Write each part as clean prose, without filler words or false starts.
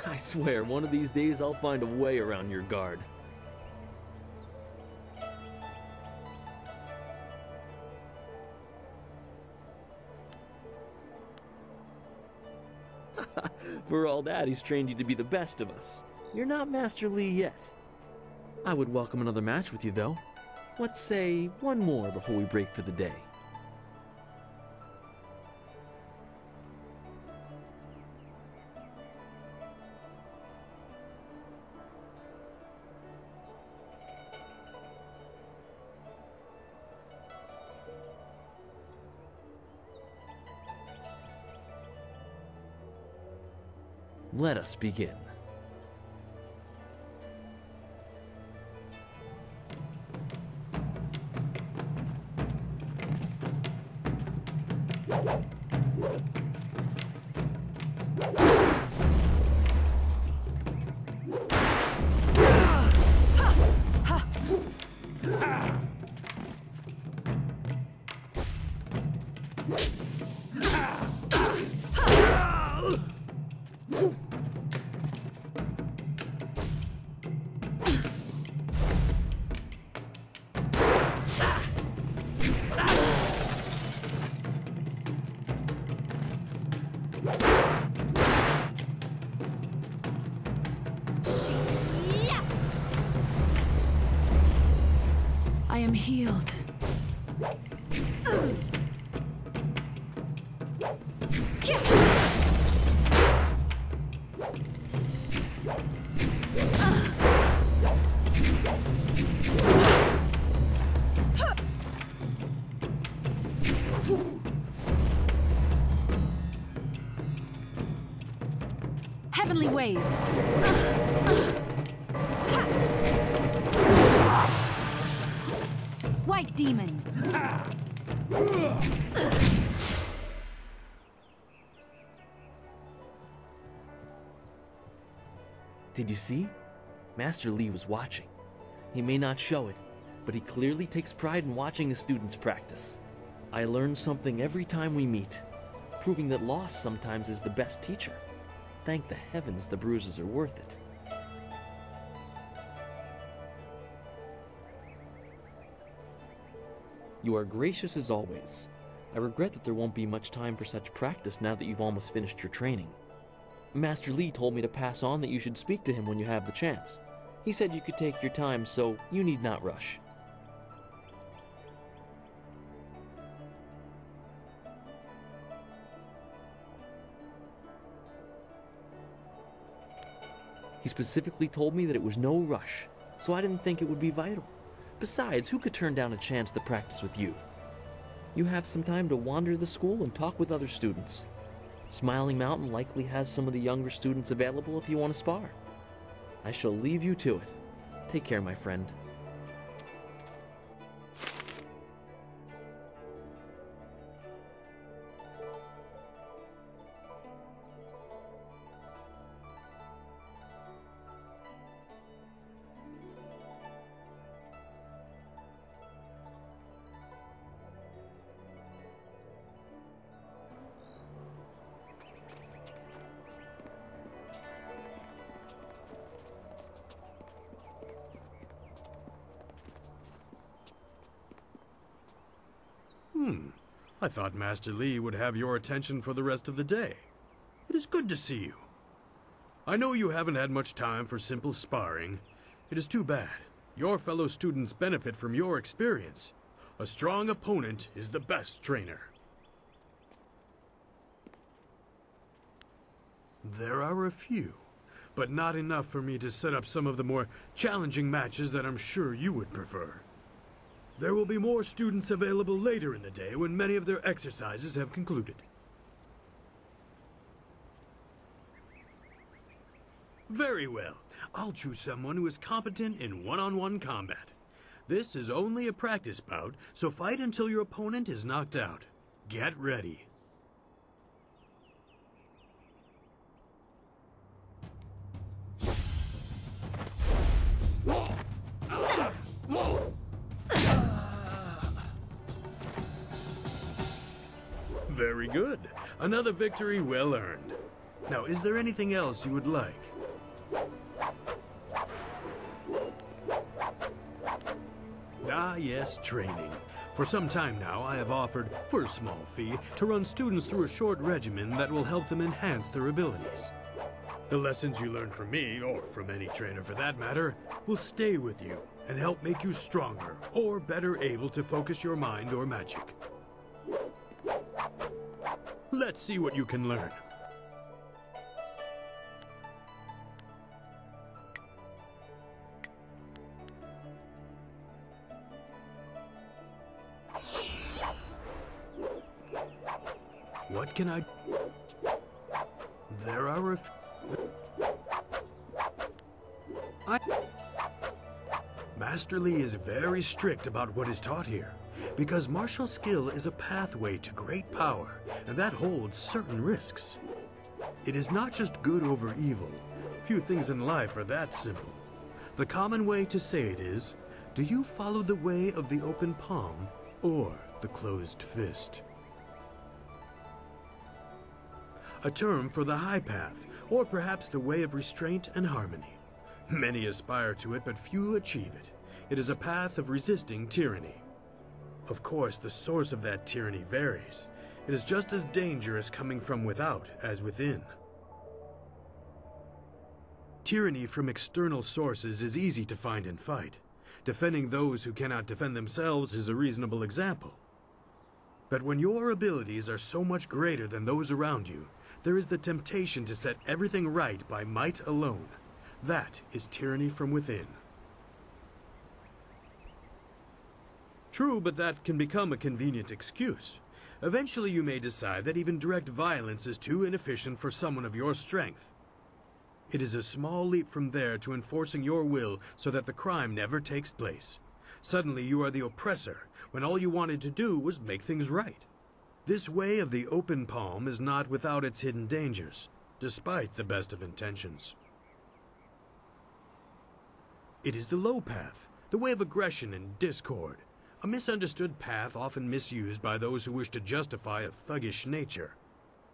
I swear, one of these days I'll find a way around your guard. For all that, he's trained you to be the best of us. You're not Master Li yet. I would welcome another match with you, though. Let's say one more before we break for the day. Let us begin. I am healed. Heavenly wave. White demon. Did you see? Master Li was watching. He may not show it, but he clearly takes pride in watching his students practice. I learn something every time we meet, proving that loss sometimes is the best teacher. Thank the heavens the bruises are worth it. You are gracious as always. I regret that there won't be much time for such practice now that you've almost finished your training. Master Li told me to pass on that you should speak to him when you have the chance. He said you could take your time, so you need not rush. He specifically told me that it was no rush, so I didn't think it would be vital. Besides, who could turn down a chance to practice with you? You have some time to wander the school and talk with other students. Smiling Mountain likely has some of the younger students available if you want to spar. I shall leave you to it. Take care, my friend. I thought Master Li would have your attention for the rest of the day. It is good to see you. I know you haven't had much time for simple sparring. It is too bad. Your fellow students benefit from your experience. A strong opponent is the best trainer. There are a few, but not enough for me to set up some of the more challenging matches that I'm sure you would prefer. There will be more students available later in the day when many of their exercises have concluded. Very well. I'll choose someone who is competent in one-on-one combat. This is only a practice bout, so fight until your opponent is knocked out. Get ready. Very good. Another victory well earned. Now, is there anything else you would like? Ah, yes, training. For some time now, I have offered, for a small fee, to run students through a short regimen that will help them enhance their abilities. The lessons you learn from me, or from any trainer for that matter, will stay with you and help make you stronger or better able to focus your mind or magic. Let's see what you can learn. What can I... There are a... Master Lee is very strict about what is taught here, because martial skill is a pathway to great power, and that holds certain risks. It is not just good over evil. Few things in life are that simple. The common way to say it is, do you follow the way of the open palm or the closed fist? A term for the high path, or perhaps the way of restraint and harmony. Many aspire to it, but few achieve it. It is a path of resisting tyranny. Of course, the source of that tyranny varies. It is just as dangerous coming from without as within. Tyranny from external sources is easy to find and fight. Defending those who cannot defend themselves is a reasonable example. But when your abilities are so much greater than those around you, there is the temptation to set everything right by might alone. That is tyranny from within. True, but that can become a convenient excuse. Eventually you may decide that even direct violence is too inefficient for someone of your strength. It is a small leap from there to enforcing your will so that the crime never takes place. Suddenly you are the oppressor, when all you wanted to do was make things right. This way of the open palm is not without its hidden dangers, despite the best of intentions. It is the low path, the way of aggression and discord, a misunderstood path often misused by those who wish to justify a thuggish nature.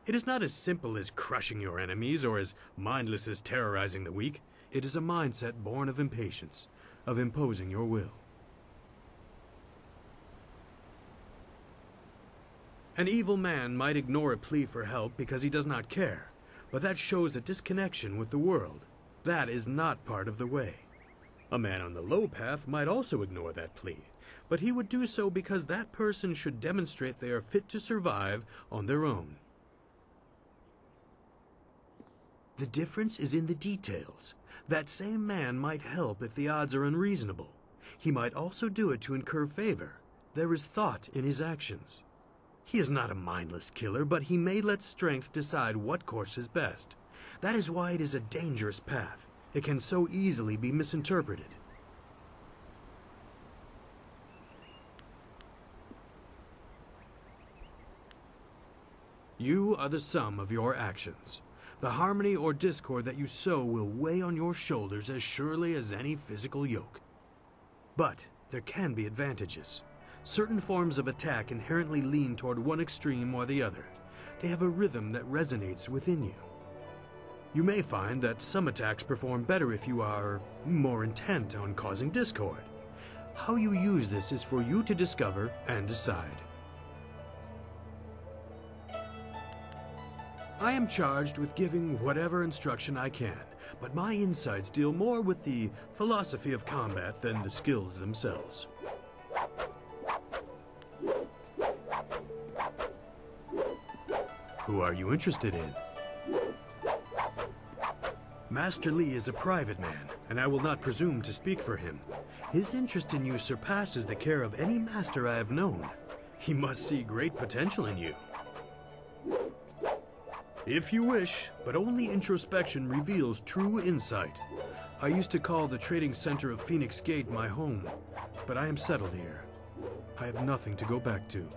It is not as simple as crushing your enemies or as mindless as terrorizing the weak. It is a mindset born of impatience, of imposing your will. An evil man might ignore a plea for help because he does not care, but that shows a disconnection with the world. That is not part of the way. A man on the low path might also ignore that plea, but he would do so because that person should demonstrate they are fit to survive on their own. The difference is in the details. That same man might help if the odds are unreasonable. He might also do it to incur favor. There is thought in his actions. He is not a mindless killer, but he may let strength decide what course is best. That is why it is a dangerous path. It can so easily be misinterpreted. You are the sum of your actions. The harmony or discord that you sow will weigh on your shoulders as surely as any physical yoke. But there can be advantages. Certain forms of attack inherently lean toward one extreme or the other. They have a rhythm that resonates within you. You may find that some attacks perform better if you are more intent on causing discord. How you use this is for you to discover and decide. I am charged with giving whatever instruction I can, but my insights deal more with the philosophy of combat than the skills themselves. Who are you interested in? Master Lee is a private man, and I will not presume to speak for him. His interest in you surpasses the care of any master I have known. He must see great potential in you. If you wish, but only introspection reveals true insight. I used to call the trading center of Phoenix Gate my home, but I am settled here. I have nothing to go back to.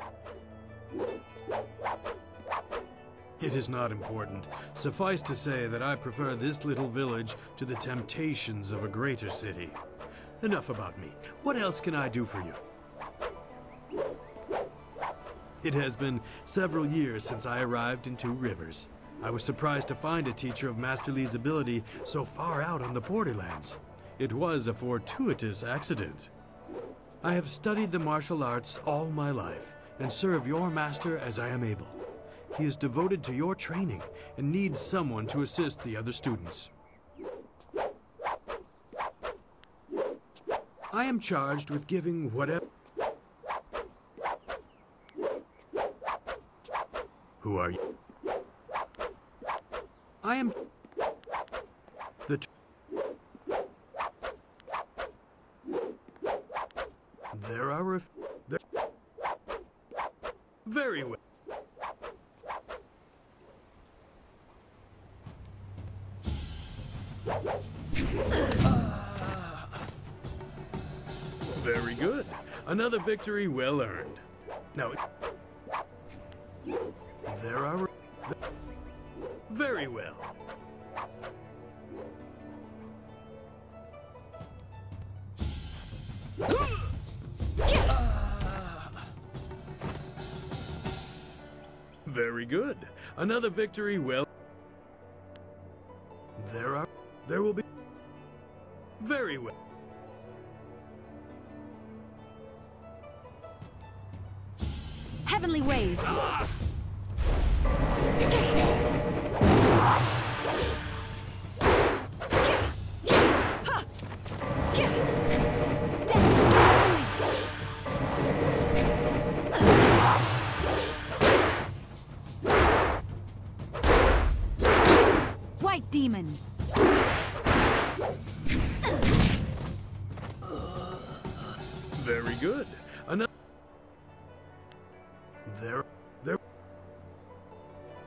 It is not important. Suffice to say that I prefer this little village to the temptations of a greater city. Enough about me. What else can I do for you? It has been several years since I arrived in Two Rivers. I was surprised to find a teacher of Master Lee's ability so far out on the borderlands. It was a fortuitous accident. I have studied the martial arts all my life and serve your master as I am able. He is devoted to your training and needs someone to assist the other students. I am charged with giving whatever... Who are you? I am... There are very well. Very good. Another victory well earned. Now, there are very well. Very good. Another victory well. There will be very well. Heavenly wave. White demon. Very good. Another. There.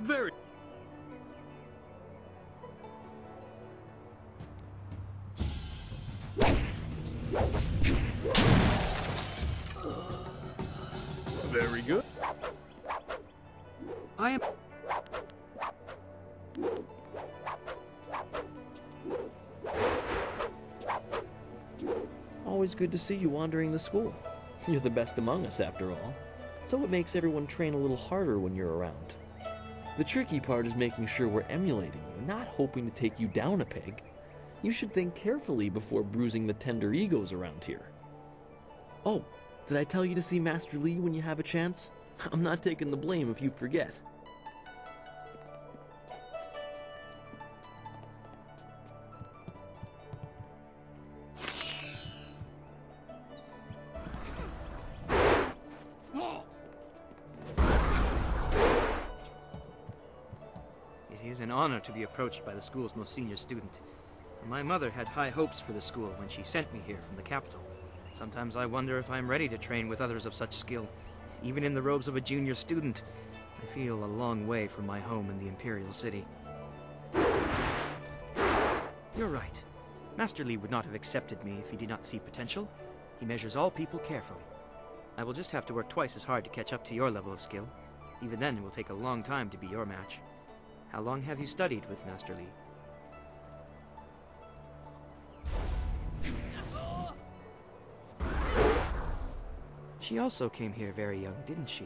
Very. Very good. I am. Always good to see you wandering the school. You're the best among us, after all. So it makes everyone train a little harder when you're around. The tricky part is making sure we're emulating you, not hoping to take you down a peg. You should think carefully before bruising the tender egos around here. Oh, did I tell you to see Master Li when you have a chance? I'm not taking the blame if you forget. It is an honor to be approached by the school's most senior student. My mother had high hopes for the school when she sent me here from the capital. Sometimes I wonder if I'm ready to train with others of such skill. Even in the robes of a junior student, I feel a long way from my home in the Imperial City. You're right. Master Li would not have accepted me if he did not see potential. He measures all people carefully. I will just have to work twice as hard to catch up to your level of skill. Even then, it will take a long time to be your match. How long have you studied with Master Li? She also came here very young, didn't she?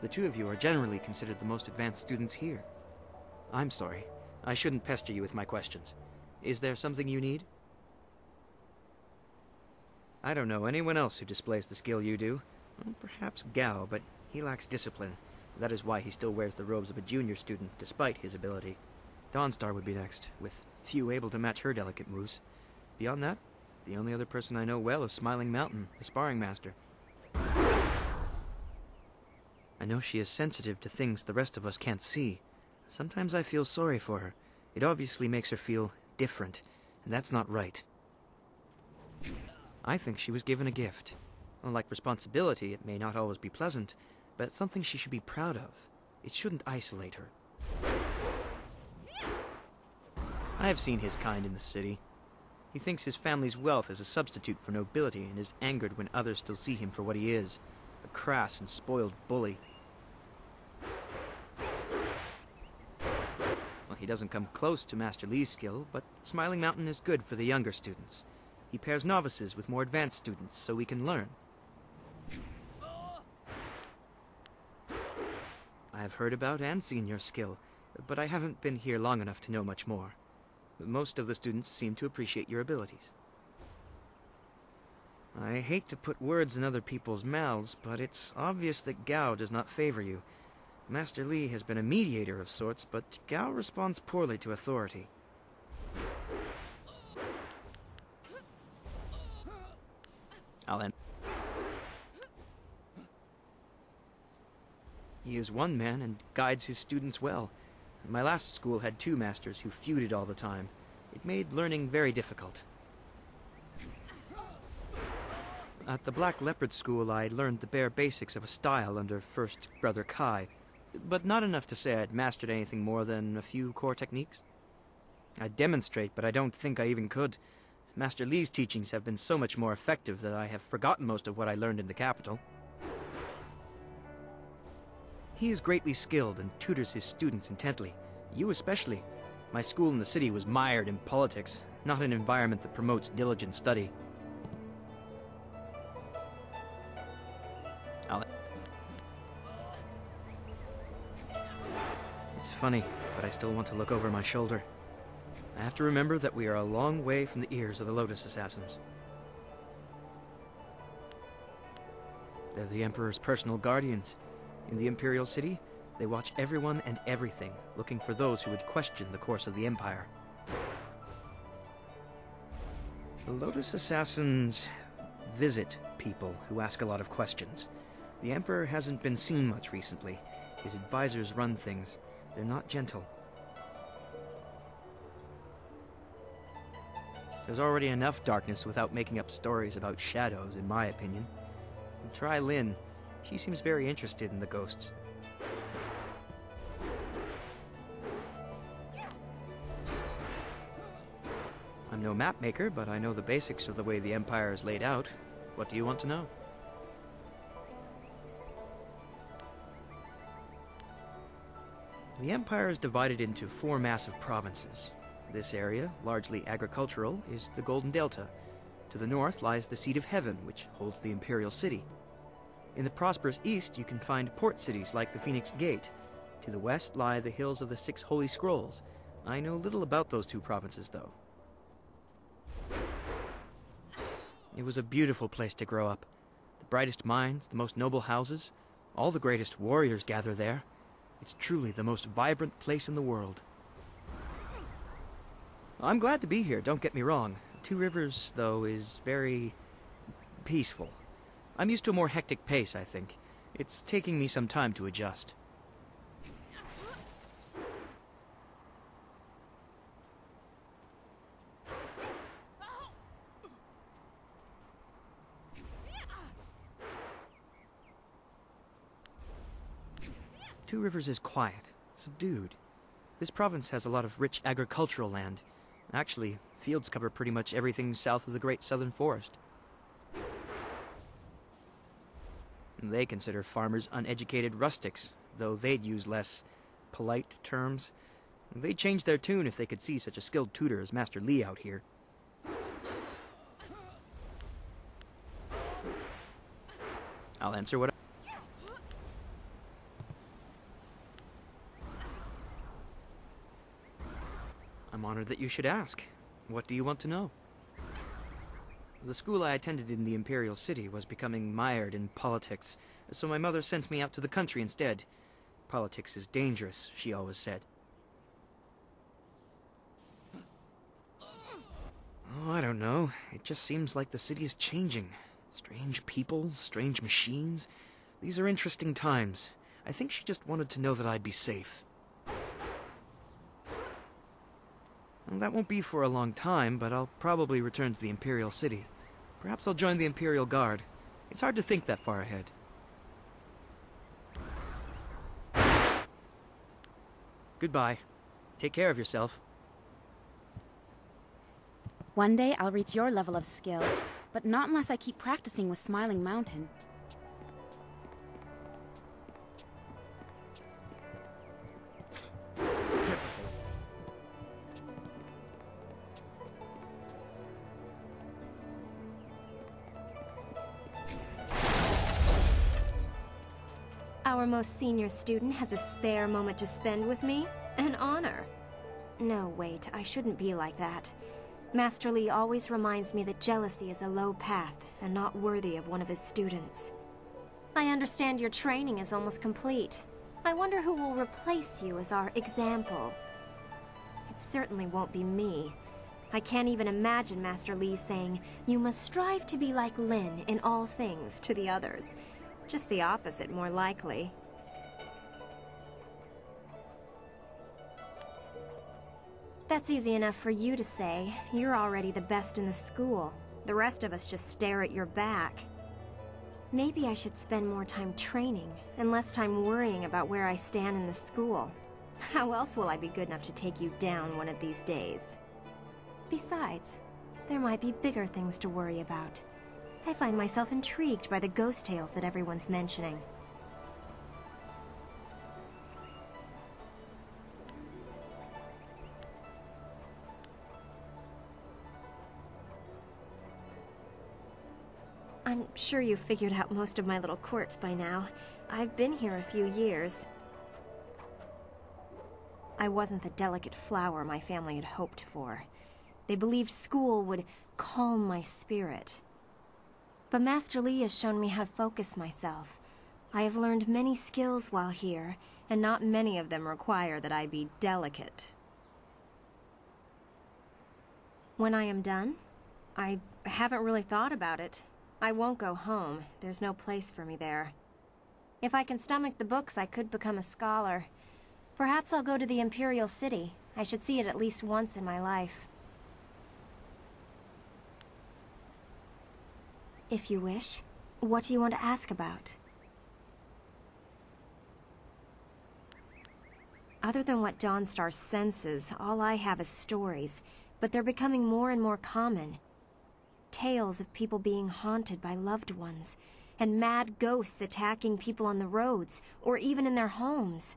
The two of you are generally considered the most advanced students here. I'm sorry. I shouldn't pester you with my questions. Is there something you need? I don't know anyone else who displays the skill you do. Well, perhaps Gao, but he lacks discipline. That is why he still wears the robes of a junior student, despite his ability. Dawnstar would be next, with few able to match her delicate moves. Beyond that, the only other person I know well is Smiling Mountain, the sparring master. I know she is sensitive to things the rest of us can't see. Sometimes I feel sorry for her. It obviously makes her feel different, and that's not right. I think she was given a gift. Unlike responsibility, it may not always be pleasant, but it's something she should be proud of. It shouldn't isolate her. I have seen his kind in the city. He thinks his family's wealth is a substitute for nobility and is angered when others still see him for what he is, a crass and spoiled bully. Well, he doesn't come close to Master Li's skill, but Smiling Mountain is good for the younger students. He pairs novices with more advanced students so we can learn. I have heard about and seen your skill, but I haven't been here long enough to know much more. Most of the students seem to appreciate your abilities. I hate to put words in other people's mouths, but it's obvious that Gao does not favor you. Master Li has been a mediator of sorts, but Gao responds poorly to authority. I'll end. He is one man and guides his students well. My last school had 2 masters who feuded all the time. It made learning very difficult. At the Black Leopard School, I learned the bare basics of a style under First Brother Kai, but not enough to say I'd mastered anything more than a few core techniques. I'd demonstrate, but I don't think I even could. Master Li's teachings have been so much more effective that I have forgotten most of what I learned in the capital. He is greatly skilled and tutors his students intently. You especially. My school in the city was mired in politics, not an environment that promotes diligent study. It's funny, but I still want to look over my shoulder. I have to remember that we are a long way from the ears of the Lotus Assassins. They're the Emperor's personal guardians. In the Imperial City, they watch everyone and everything, looking for those who would question the course of the Empire. The Lotus Assassins visit people who ask a lot of questions. The Emperor hasn't been seen much recently. His advisors run things. They're not gentle. There's already enough darkness without making up stories about shadows, in my opinion. Try Lynn. She seems very interested in the ghosts. I'm no map maker, but I know the basics of the way the Empire is laid out. What do you want to know? The Empire is divided into 4 massive provinces. This area, largely agricultural, is the Golden Delta. To the north lies the Seat of Heaven, which holds the Imperial City. In the prosperous east, you can find port cities like the Phoenix Gate. To the west lie the hills of the 6 Holy Scrolls. I know little about those 2 provinces, though. It was a beautiful place to grow up. The brightest minds, the most noble houses, all the greatest warriors gather there. It's truly the most vibrant place in the world. I'm glad to be here, don't get me wrong. 2 Rivers, though, is very peaceful. I'm used to a more hectic pace, I think. It's taking me some time to adjust. Two Rivers is quiet, subdued. This province has a lot of rich agricultural land. Actually, fields cover pretty much everything south of the Great Southern Forest. They consider farmers uneducated rustics, though they'd use less polite terms. They'd change their tune if they could see such a skilled tutor as Master Li out here. I'll answer what I'm honored that you should ask. What do you want to know? The school I attended in the Imperial City was becoming mired in politics, so my mother sent me out to the country instead. Politics is dangerous, she always said. Oh, I don't know. It just seems like the city is changing. Strange people, strange machines. These are interesting times. I think she just wanted to know that I'd be safe. Well, that won't be for a long time, but I'll probably return to the Imperial City. Perhaps I'll join the Imperial Guard. It's hard to think that far ahead. Goodbye. Take care of yourself. One day I'll reach your level of skill, but not unless I keep practicing with Smiling Mountain. Our most senior student has a spare moment to spend with me? An honor. No, wait, I shouldn't be like that. Master Li always reminds me that jealousy is a low path and not worthy of one of his students. I understand your training is almost complete. I wonder who will replace you as our example. It certainly won't be me. I can't even imagine Master Li saying, "You must strive to be like Lin in all things," to the others. Just the opposite, more likely. That's easy enough for you to say. You're already the best in the school. The rest of us just stare at your back. Maybe I should spend more time training and less time worrying about where I stand in the school. How else will I be good enough to take you down one of these days? Besides, there might be bigger things to worry about. I find myself intrigued by the ghost tales that everyone's mentioning. I'm sure you've figured out most of my little quirks by now. I've been here a few years. I wasn't the delicate flower my family had hoped for. They believed school would calm my spirit. But Master Li has shown me how to focus myself. I have learned many skills while here, and not many of them require that I be delicate. When I am done, I haven't really thought about it. I won't go home. There's no place for me there. If I can stomach the books, I could become a scholar. Perhaps I'll go to the Imperial City. I should see it at least once in my life. If you wish. What do you want to ask about? Other than what Dawnstar senses, all I have is stories, but they're becoming more and more common. Tales of people being haunted by loved ones, and mad ghosts attacking people on the roads, or even in their homes.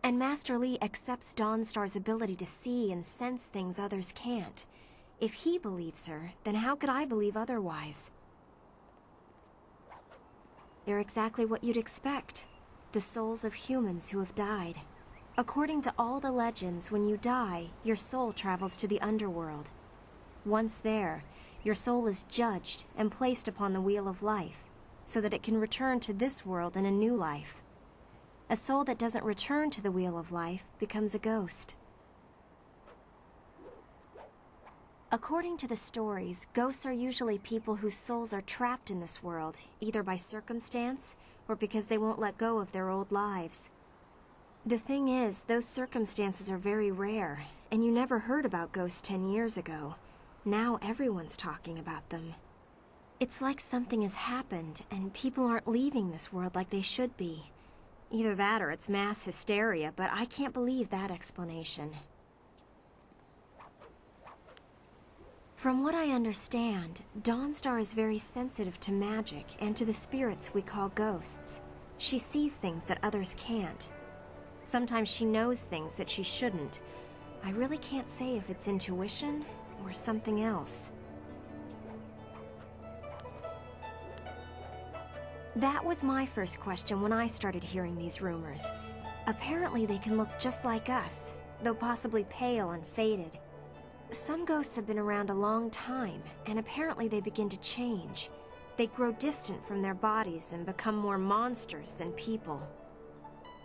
And Master Li accepts Dawnstar's ability to see and sense things others can't. If he believes her, then how could I believe otherwise? They're exactly what you'd expect. The souls of humans who have died. According to all the legends, when you die, your soul travels to the underworld. Once there, your soul is judged and placed upon the wheel of life, so that it can return to this world in a new life. A soul that doesn't return to the wheel of life becomes a ghost. According to the stories, ghosts are usually people whose souls are trapped in this world, either by circumstance or because they won't let go of their old lives. The thing is, those circumstances are very rare, and you never heard about ghosts 10 years ago. Now everyone's talking about them. It's like something has happened, and people aren't leaving this world like they should be. Either that or it's mass hysteria, but I can't believe that explanation. From what I understand, Dawnstar is very sensitive to magic and to the spirits we call ghosts. She sees things that others can't. Sometimes she knows things that she shouldn't. I really can't say if it's intuition or something else. That was my first question when I started hearing these rumors. Apparently they can look just like us, though possibly pale and faded. Some ghosts have been around a long time, and apparently they begin to change. They grow distant from their bodies and become more monsters than people.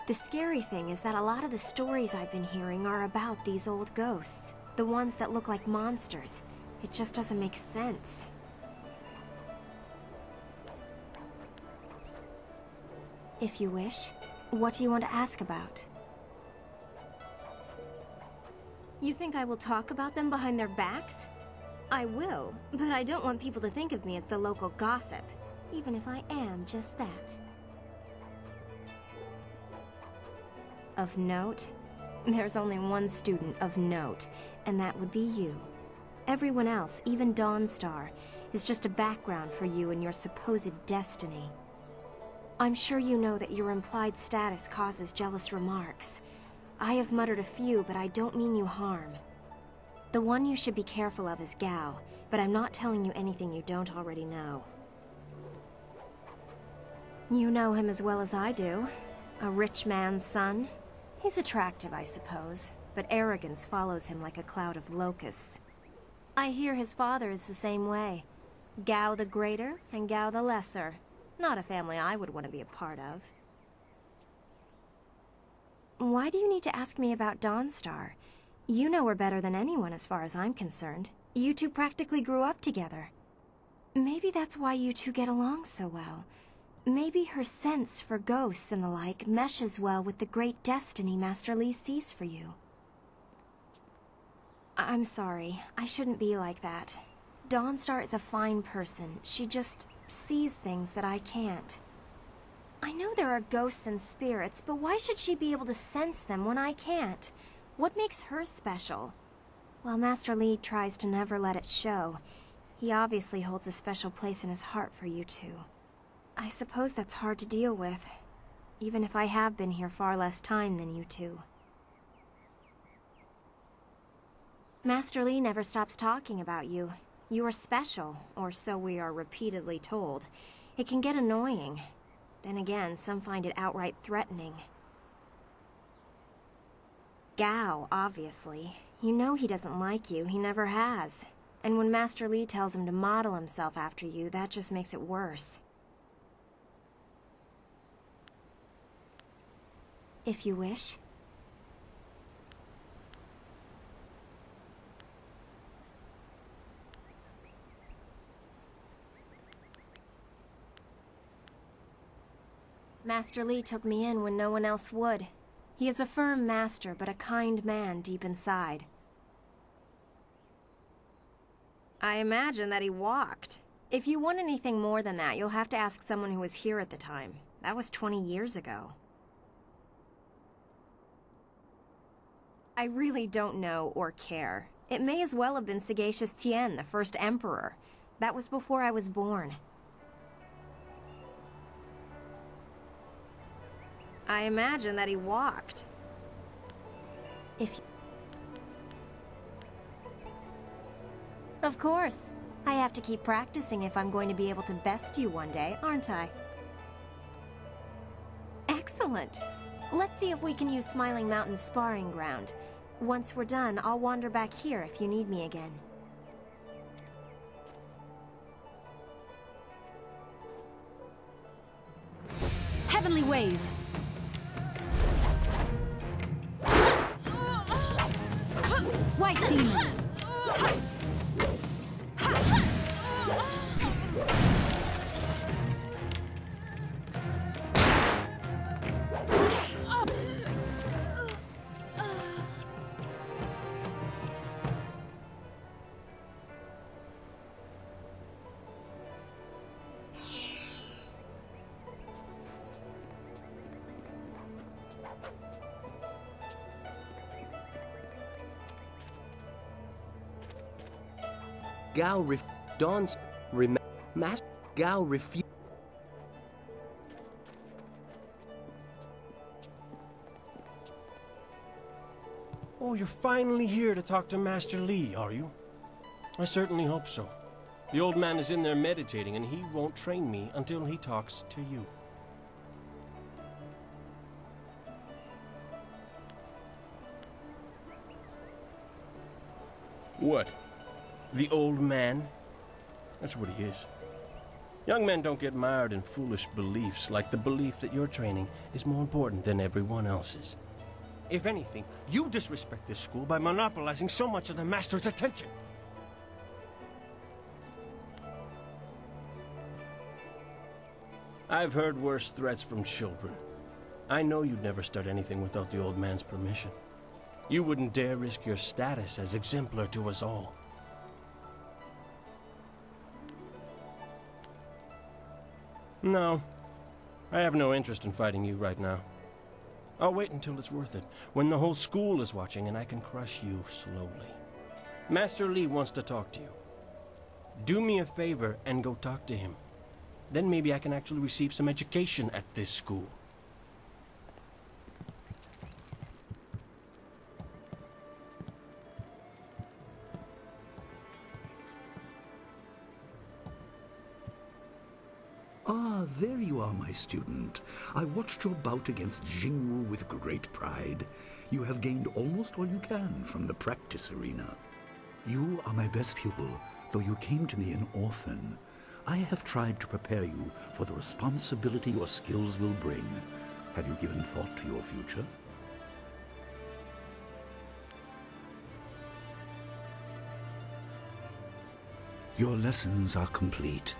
The scary thing is that a lot of the stories I've been hearing are about these old ghosts. The ones that look like monsters. It just doesn't make sense. If you wish, what do you want to ask about? You think I will talk about them behind their backs? I will, but I don't want people to think of me as the local gossip, even if I am just that. Of note? There's only one student of note, and that would be you. Everyone else, even Dawnstar, is just a background for you and your supposed destiny. I'm sure you know that your implied status causes jealous remarks. I have muttered a few, but I don't mean you harm. The one you should be careful of is Gao, but I'm not telling you anything you don't already know. You know him as well as I do. A rich man's son. He's attractive, I suppose, but arrogance follows him like a cloud of locusts. I hear his father is the same way. Gao the Greater and Gao the Lesser. Not a family I would want to be a part of. Why do you need to ask me about Dawnstar? You know her better than anyone as far as I'm concerned. You two practically grew up together. Maybe that's why you two get along so well. Maybe her sense for ghosts and the like meshes well with the great destiny Master Li sees for you. I'm sorry. I shouldn't be like that. Dawnstar is a fine person. She just sees things that I can't. I know there are ghosts and spirits, but why should she be able to sense them when I can't? What makes her special? While Master Li tries to never let it show, he obviously holds a special place in his heart for you two. I suppose that's hard to deal with, even if I have been here far less time than you two. Master Li never stops talking about you. You are special, or so we are repeatedly told. It can get annoying. Then again, some find it outright threatening. Gao, obviously. You know he doesn't like you, he never has. And when Master Li tells him to model himself after you, that just makes it worse. If you wish. Master Li took me in when no one else would. He is a firm master, but a kind man deep inside. I imagine that he walked. If you want anything more than that, you'll have to ask someone who was here at the time. That was 20 years ago. I really don't know or care. It may as well have been Sagacious Tien, the first emperor. That was before I was born. I imagine that he walked. Of course. I have to keep practicing if I'm going to be able to best you one day, aren't I? Excellent. Let's see if we can use Smiling Mountain's sparring ground. Once we're done, I'll wander back here if you need me again. Heavenly Wave. White Demon. Gao Dawn's Master Gao refuse. Oh, you're finally here to talk to Master Li, are you? I certainly hope so. The old man is in there meditating, and he won't train me until he talks to you. What? The old man? That's what he is. Young men don't get mired in foolish beliefs like the belief that your training is more important than everyone else's. If anything, you disrespect this school by monopolizing so much of the master's attention. I've heard worse threats from children. I know you'd never start anything without the old man's permission. You wouldn't dare risk your status as exemplar to us all. No, I have no interest in fighting you right now. I'll wait until it's worth it, when the whole school is watching and I can crush you slowly. Master Li wants to talk to you. Do me a favor and go talk to him. Then maybe I can actually receive some education at this school. Ah, there you are, my student. I watched your bout against Jingwu with great pride. You have gained almost all you can from the practice arena. You are my best pupil, though you came to me an orphan. I have tried to prepare you for the responsibility your skills will bring. Have you given thought to your future? Your lessons are complete.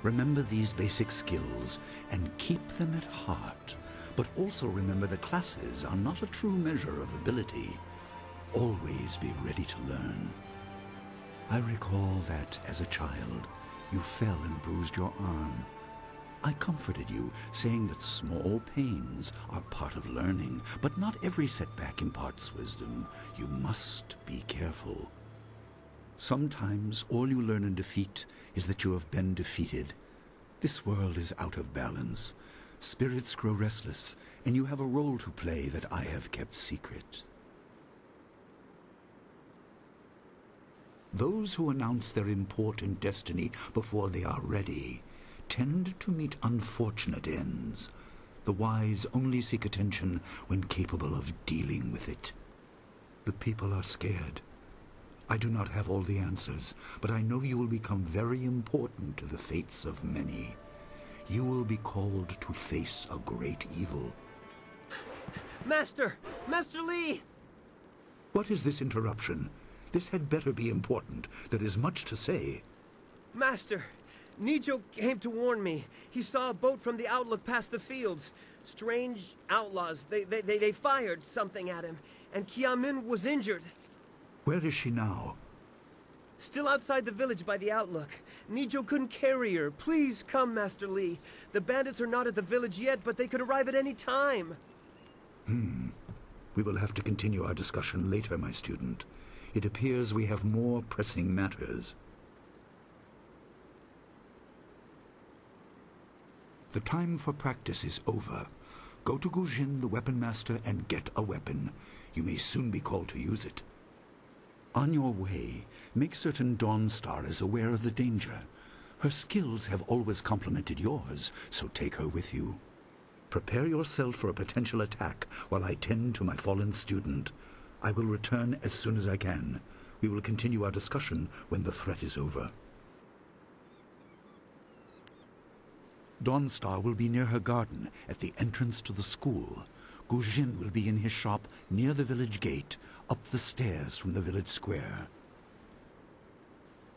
Remember these basic skills and keep them at heart. But also remember the classes are not a true measure of ability. Always be ready to learn. I recall that, as a child, you fell and bruised your arm. I comforted you, saying that small pains are part of learning, but not every setback imparts wisdom. You must be careful. Sometimes all you learn in defeat is that you have been defeated. This world is out of balance. Spirits grow restless, and you have a role to play that I have kept secret. Those who announce their important destiny before they are ready tend to meet unfortunate ends. The wise only seek attention when capable of dealing with it. The people are scared. I do not have all the answers, but I know you will become very important to the fates of many. You will be called to face a great evil. Master! Master Li! What is this interruption? This had better be important. There is much to say. Master! Nijo came to warn me. He saw a boat from the outlook past the fields. Strange outlaws. They fired something at him, and Kiamin was injured. Where is she now? Still outside the village by the outlook. Nijo couldn't carry her. Please come, Master Li. The bandits are not at the village yet, but they could arrive at any time. We will have to continue our discussion later, my student. It appears we have more pressing matters. The time for practice is over. Go to Gujin, the weapon master, and get a weapon. You may soon be called to use it. On your way, make certain Dawnstar is aware of the danger. Her skills have always complemented yours, so take her with you. Prepare yourself for a potential attack while I tend to my fallen student. I will return as soon as I can. We will continue our discussion when the threat is over. Dawnstar will be near her garden at the entrance to the school. Gujin will be in his shop near the village gate, up the stairs from the village square.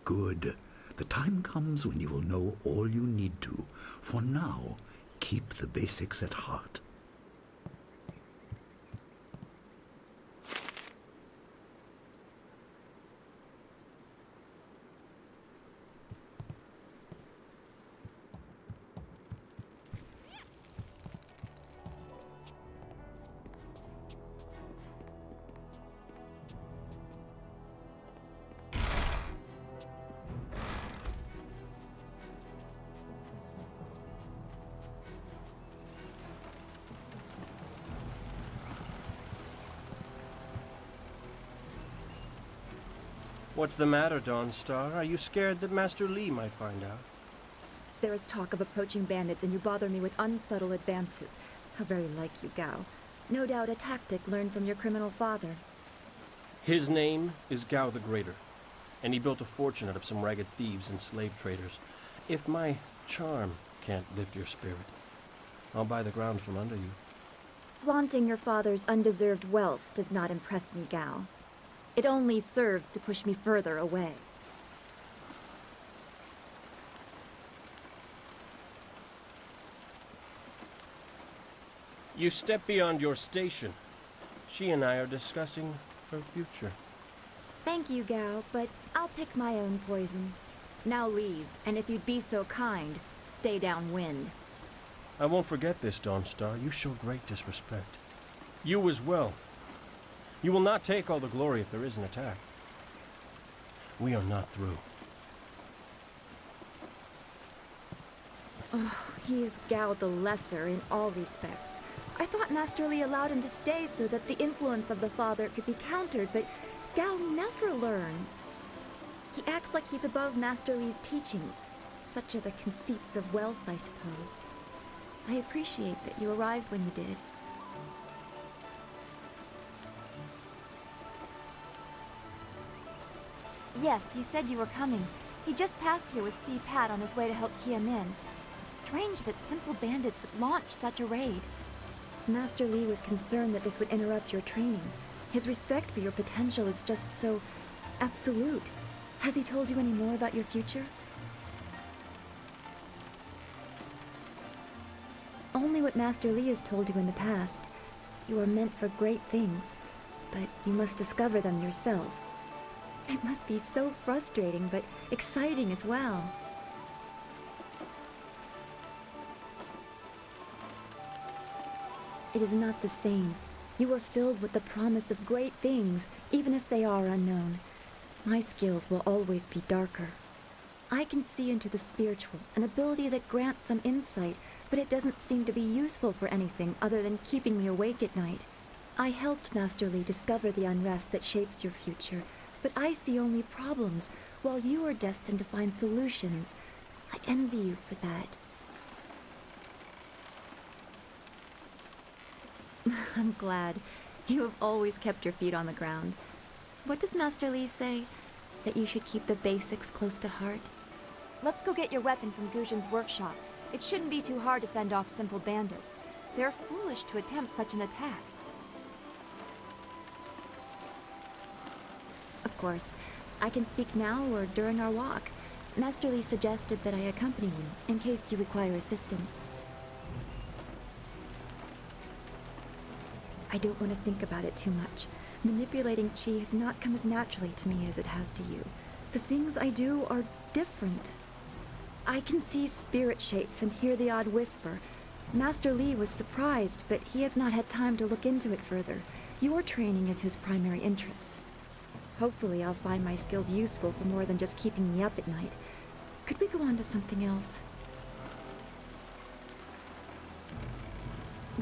Good. The time comes when you will know all you need to. For now, keep the basics at heart. What's the matter, Dawnstar? Are you scared that Master Li might find out? There is talk of approaching bandits, and you bother me with unsubtle advances. How very like you, Gao. No doubt a tactic learned from your criminal father. His name is Gao the Greater, and he built a fortune out of some ragged thieves and slave traders. If my charm can't lift your spirit, I'll buy the ground from under you. Flaunting your father's undeserved wealth does not impress me, Gao. It only serves to push me further away. You step beyond your station. She and I are discussing her future. Thank you, Gao, but I'll pick my own poison. Now leave, and if you'd be so kind, stay downwind. I won't forget this, Dawnstar. You show great disrespect. You as well. You will not take all the glory if there is an attack. We are not through. Oh, he is Gao the Lesser in all respects. I thought Master Li allowed him to stay so that the influence of the father could be countered, but Gao never learns. He acts like he's above Master Li's teachings. Such are the conceits of wealth, I suppose. I appreciate that you arrived when you did. Yes, he said you were coming. He just passed here with C. Pat on his way to help Kia Min. It's strange that simple bandits would launch such a raid. Master Li was concerned that this would interrupt your training. His respect for your potential is just so absolute. Has he told you any more about your future? Only what Master Li has told you in the past. You are meant for great things, but you must discover them yourself. It must be so frustrating, but exciting as well. It is not the same. You are filled with the promise of great things, even if they are unknown. My skills will always be darker. I can see into the spiritual, an ability that grants some insight, but it doesn't seem to be useful for anything other than keeping me awake at night. I helped Master Li discover the unrest that shapes your future, but I see only problems, while you are destined to find solutions. I envy you for that. I'm glad. You have always kept your feet on the ground. What does Master Li say? That you should keep the basics close to heart? Let's go get your weapon from Guzhen's workshop. It shouldn't be too hard to fend off simple bandits. They're foolish to attempt such an attack. Of course. I can speak now or during our walk. Master Li suggested that I accompany you, in case you require assistance. I don't want to think about it too much. Manipulating Qi has not come as naturally to me as it has to you. The things I do are different. I can see spirit shapes and hear the odd whisper. Master Li was surprised, but he has not had time to look into it further. Your training is his primary interest. Hopefully I'll find my skills useful for more than just keeping me up at night. Could we go on to something else?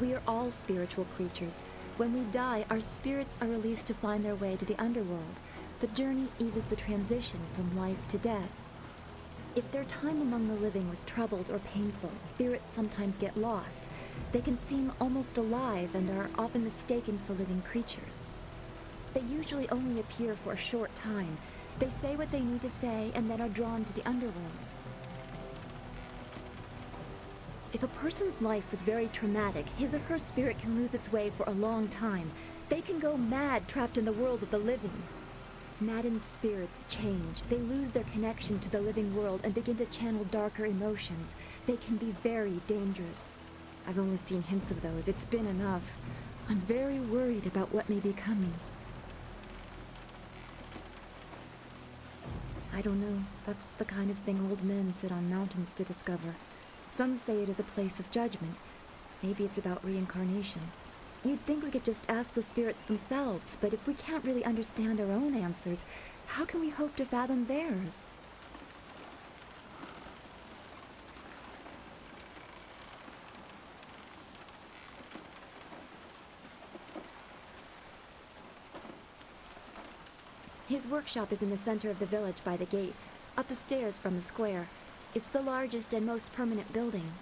We are all spiritual creatures. When we die, our spirits are released to find their way to the underworld. The journey eases the transition from life to death. If their time among the living was troubled or painful, spirits sometimes get lost. They can seem almost alive and are often mistaken for living creatures. They usually only appear for a short time. They say what they need to say and then are drawn to the underworld. If a person's life was very traumatic, his or her spirit can lose its way for a long time. They can go mad trapped in the world of the living. Maddened spirits change. They lose their connection to the living world and begin to channel darker emotions. They can be very dangerous. I've only seen hints of those. It's been enough. I'm very worried about what may be coming. I don't know. That's the kind of thing old men sit on mountains to discover. Some say it is a place of judgment. Maybe it's about reincarnation. You'd think we could just ask the spirits themselves, but if we can't really understand our own answers, how can we hope to fathom theirs? His workshop is in the center of the village by the gate, up the stairs from the square. It's the largest and most permanent building.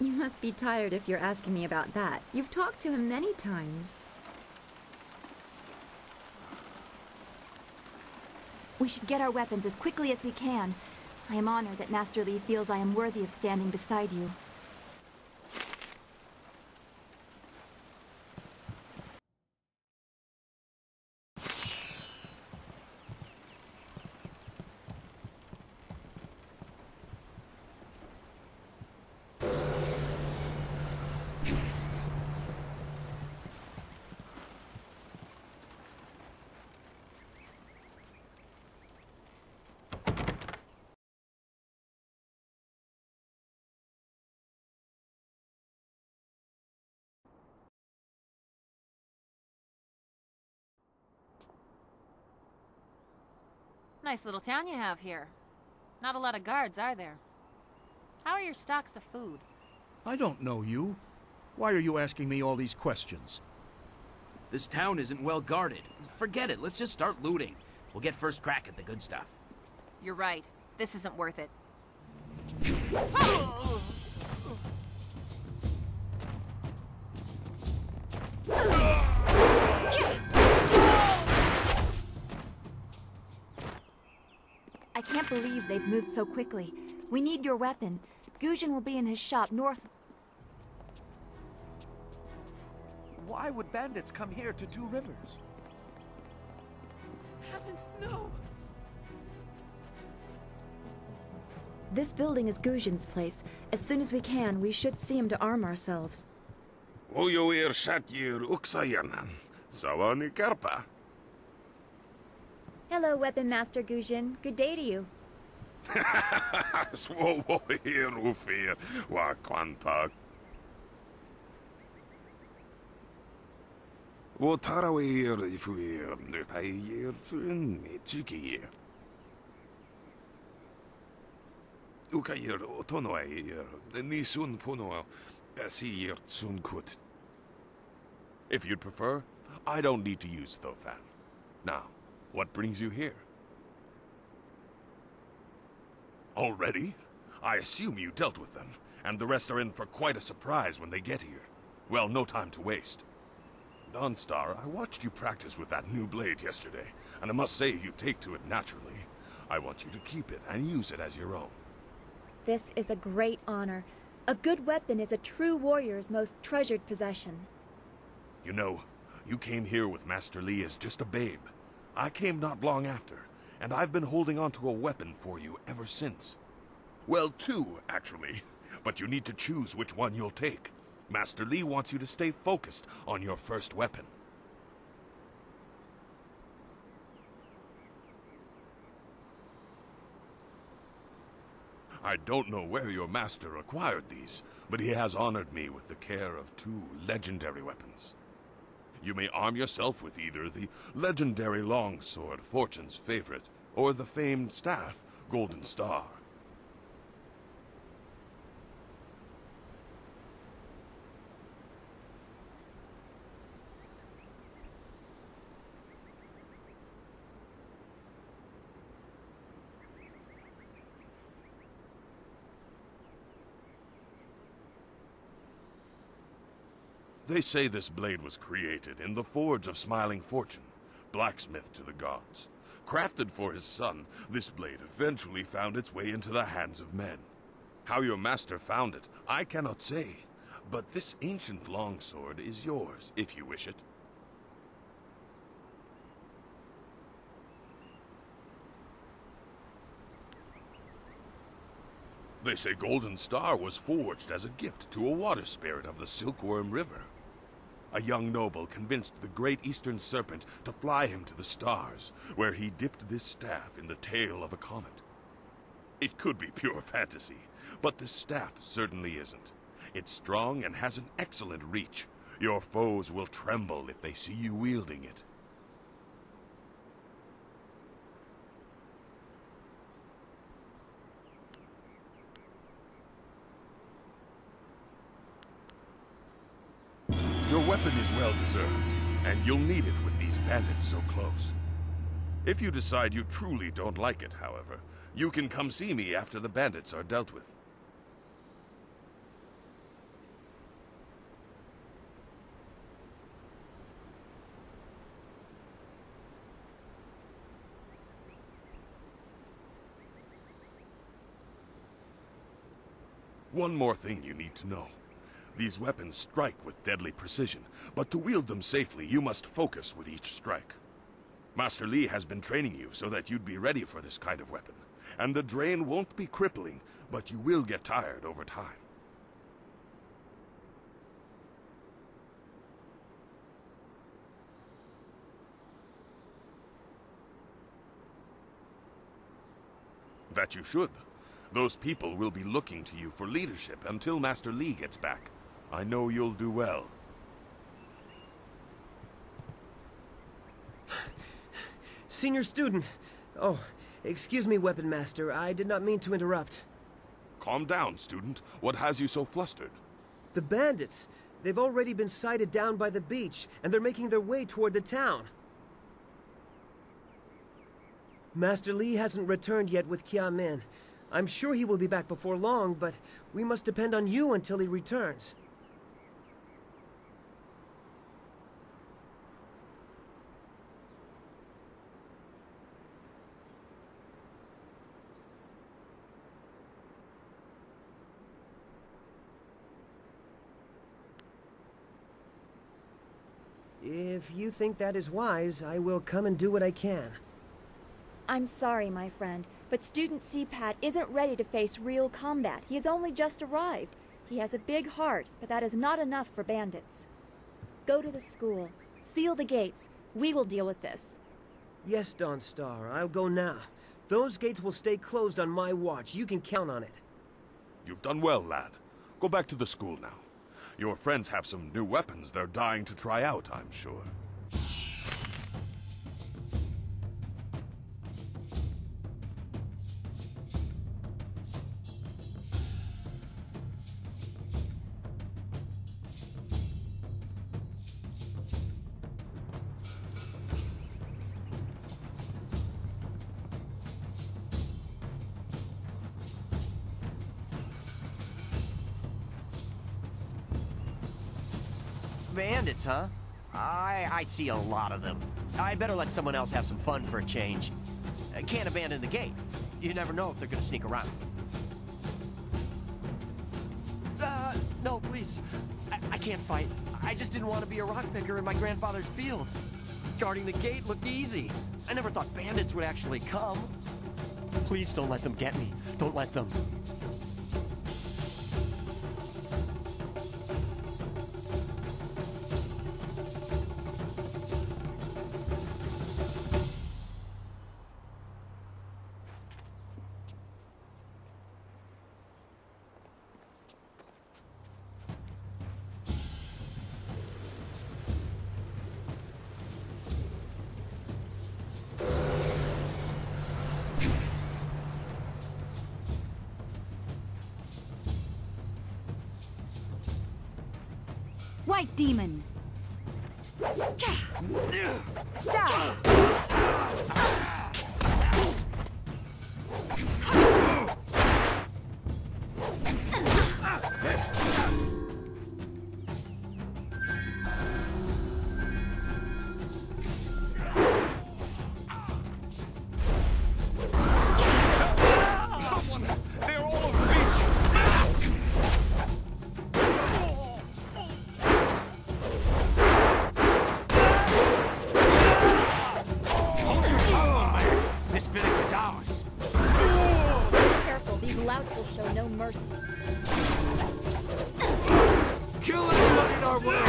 You must be tired if you're asking me about that. You've talked to him many times. We should get our weapons as quickly as we can. I am honored that Master Li feels I am worthy of standing beside you. Nice little town you have here. Not a lot of guards, are there? How are your stocks of food? I don't know you. Why are you asking me all these questions? This town isn't well guarded. Forget it, let's just start looting. We'll get first crack at the good stuff. You're right. This isn't worth it. I can't believe they've moved so quickly. We need your weapon. Gujin will be in his shop north. Why would bandits come here to Two Rivers? Heavens, no! This building is Gujin's place. As soon as we can, we should see him to arm ourselves. Ojoir Shatyir Uksayanan. Sawani Karpa. Hello, Weapon Master Gujin. Good day to you. Swoir Ufir Wakwanpak. Wotarawir Fuir Nupayir Fun Chiki. Ukayir Otonoir Nisun Puno Asir Tsunkut. If you'd prefer, I don't need to use Thofan. Now, what brings you here? Already? I assume you dealt with them, and the rest are in for quite a surprise when they get here. Well, no time to waste. Dawnstar, I watched you practice with that new blade yesterday, and I must say you take to it naturally. I want you to keep it and use it as your own. This is a great honor. A good weapon is a true warrior's most treasured possession. You know, you came here with Master Li as just a babe. I came not long after, and I've been holding on to a weapon for you ever since. Well, two, actually, but you need to choose which one you'll take. Master Li wants you to stay focused on your first weapon. I don't know where your master acquired these, but he has honored me with the care of two legendary weapons. You may arm yourself with either the legendary longsword, Fortune's favorite, or the famed staff, Golden Star. They say this blade was created in the forge of Smiling Fortune, blacksmith to the gods. Crafted for his son, this blade eventually found its way into the hands of men. How your master found it, I cannot say, but this ancient longsword is yours if you wish it. They say Golden Star was forged as a gift to a water spirit of the Silkworm River. A young noble convinced the great Eastern Serpent to fly him to the stars, where he dipped this staff in the tail of a comet. It could be pure fantasy, but this staff certainly isn't. It's strong and has an excellent reach. Your foes will tremble if they see you wielding it. Your weapon is well-deserved, and you'll need it with these bandits so close. If you decide you truly don't like it, however, you can come see me after the bandits are dealt with. One more thing you need to know. These weapons strike with deadly precision, but to wield them safely, you must focus with each strike. Master Li has been training you so that you'd be ready for this kind of weapon, and the drain won't be crippling, but you will get tired over time. That you should. Those people will be looking to you for leadership until Master Li gets back. I know you'll do well. Senior student. Oh, excuse me, Weapon Master. I did not mean to interrupt. Calm down, student. What has you so flustered? The bandits. They've already been sighted down by the beach, and they're making their way toward the town. Master Li hasn't returned yet with Kia Min. I'm sure he will be back before long, but we must depend on you until he returns. If you think that is wise, I will come and do what I can. I'm sorry, my friend, but Student CPAT isn't ready to face real combat. He has only just arrived. He has a big heart, but that is not enough for bandits. Go to the school. Seal the gates. We will deal with this. Yes, Dawnstar, I'll go now. Those gates will stay closed on my watch. You can count on it. You've done well, lad. Go back to the school now. Your friends have some new weapons they're dying to try out, I'm sure. Bandits, huh? I see a lot of them. I better let someone else have some fun for a change. Can't abandon the gate. You never know if they're gonna sneak around. No, please. I can't fight. I just didn't want to be a rock picker in my grandfather's field. Guarding the gate looked easy. I never thought bandits would actually come. Please don't let them get me. Don't let them. White demon! Stop! Someone! They're all over the beach! Max! Hold your tongue, man! This village is ours! Be careful, these louts will show no mercy. Kill anyone in our way!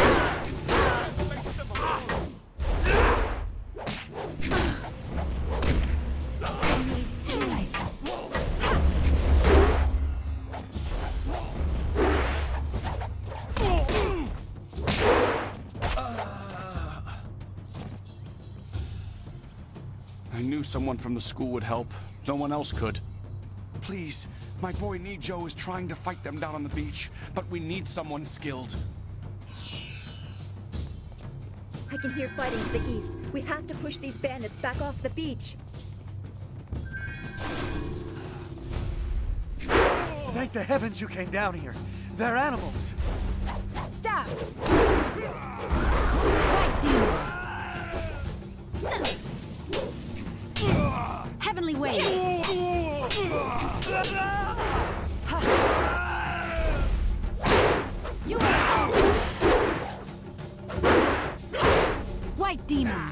I knew someone from the school would help. No one else could. Please, my boy Nijo is trying to fight them down on the beach, but we need someone skilled. I can hear fighting to the east. We have to push these bandits back off the beach. Thank the heavens you came down here. They're animals. Stop! White demon! Heavenly wave! You are out! White demon!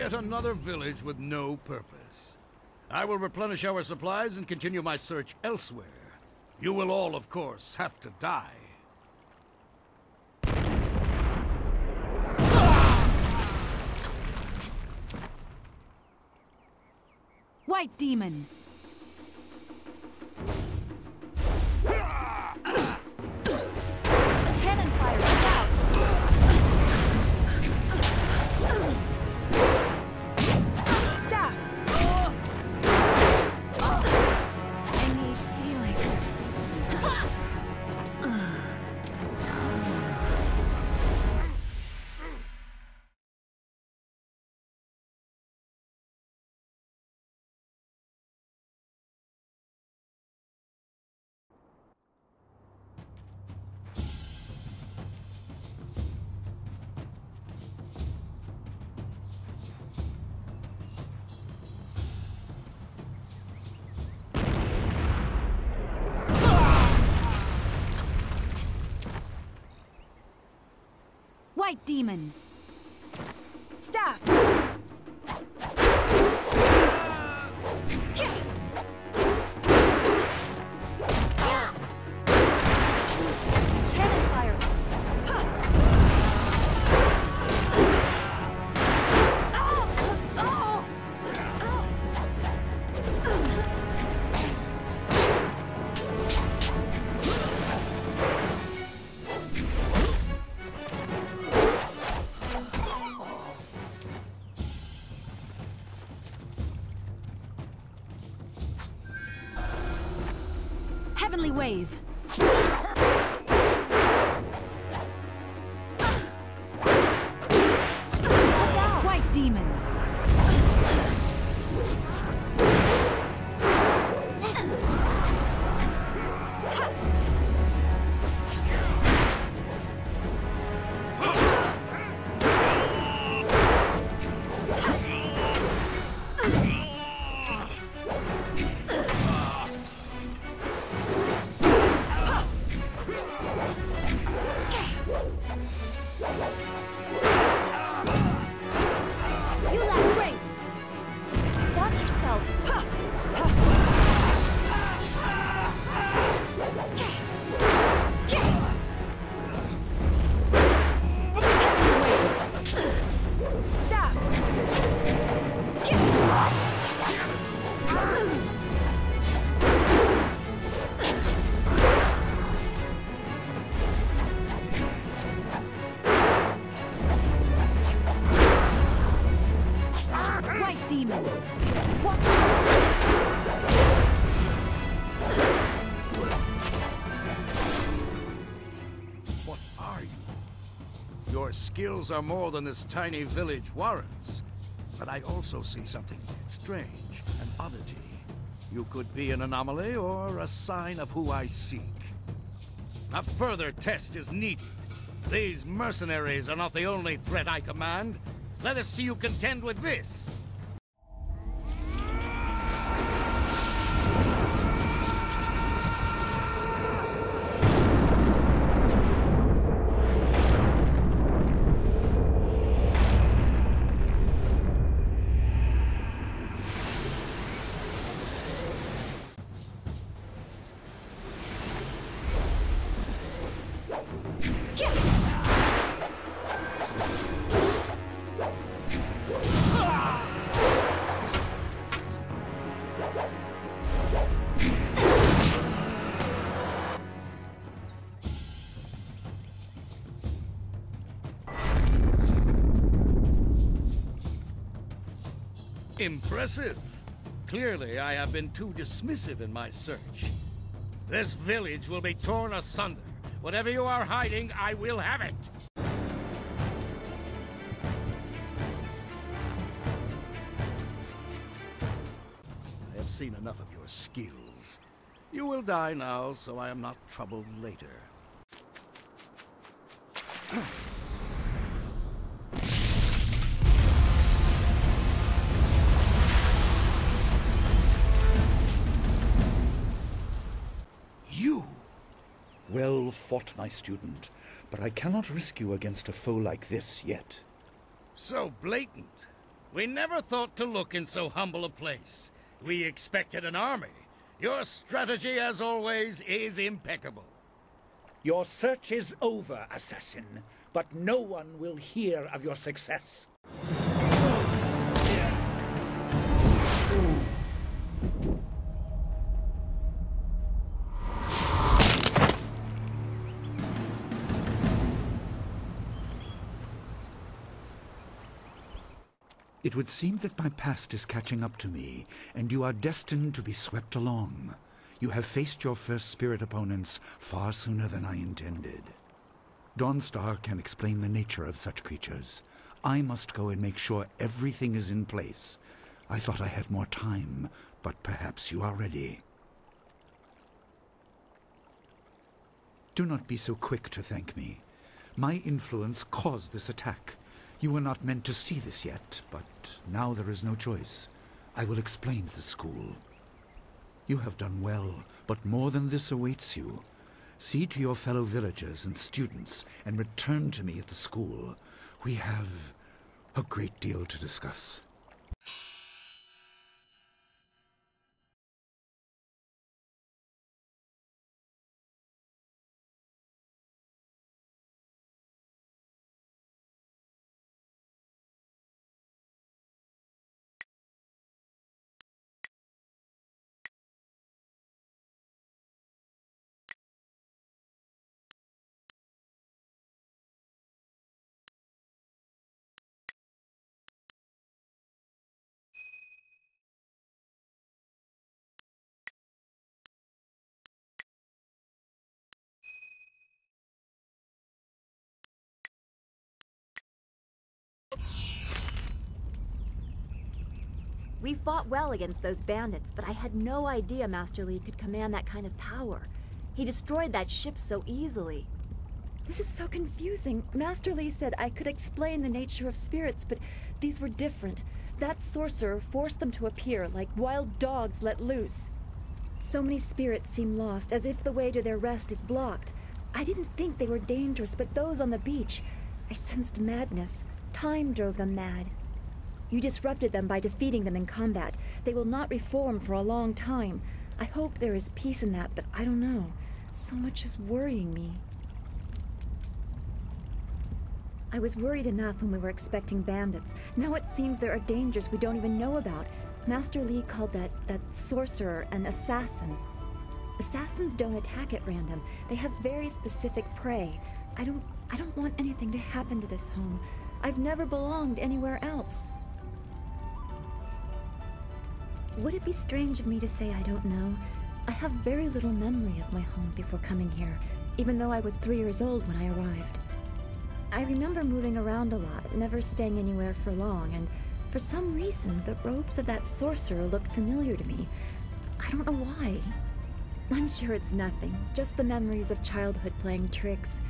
Yet another village with no purpose. I will replenish our supplies and continue my search elsewhere. You will all, of course, have to die. White demon. Cannon fire, look out! Stop! I need healing. White demon. Stop! Cannon fire! Heavenly wave. White demon. You lack grace. Watch yourself! Stop! White demon. What are you? Your skills are more than this tiny village warrants. But I also see something strange, an oddity. You could be an anomaly or a sign of who I seek. A further test is needed. These mercenaries are not the only threat I command. Let us see you contend with this. Impressive. Clearly, I have been too dismissive in my search. This village will be torn asunder. Whatever you are hiding, I will have it. I have seen enough of your skills. You will die now, so I am not troubled later. You! Well fought, my student, but I cannot risk you against a foe like this yet. So blatant. We never thought to look in so humble a place. We expected an army. Your strategy, as always, is impeccable. Your search is over, assassin, but no one will hear of your success. It would seem that my past is catching up to me, and you are destined to be swept along. You have faced your first spirit opponents far sooner than I intended. Dawnstar can explain the nature of such creatures. I must go and make sure everything is in place. I thought I had more time, but perhaps you are ready. Do not be so quick to thank me. My influence caused this attack. You were not meant to see this yet, but now there is no choice. I will explain to the school. You have done well, but more than this awaits you. See to your fellow villagers and students, and return to me at the school. We have a great deal to discuss. We fought well against those bandits, but I had no idea Master Li could command that kind of power. He destroyed that ship so easily. This is so confusing. Master Li said I could explain the nature of spirits, but these were different. That sorcerer forced them to appear like wild dogs let loose. So many spirits seem lost, as if the way to their rest is blocked. I didn't think they were dangerous, but those on the beach, I sensed madness. Time drove them mad. You disrupted them by defeating them in combat. They will not reform for a long time. I hope there is peace in that, but I don't know. So much is worrying me. I was worried enough when we were expecting bandits. Now it seems there are dangers we don't even know about. Master Li called that sorcerer an assassin. Assassins don't attack at random. They have very specific prey. I don't want anything to happen to this home. I've never belonged anywhere else. Would it be strange of me to say I don't know? I have very little memory of my home before coming here, even though I was 3 years old when I arrived. I remember moving around a lot, never staying anywhere for long, and for some reason, the robes of that sorcerer looked familiar to me. I don't know why. I'm sure it's nothing, just the memories of childhood playing tricks.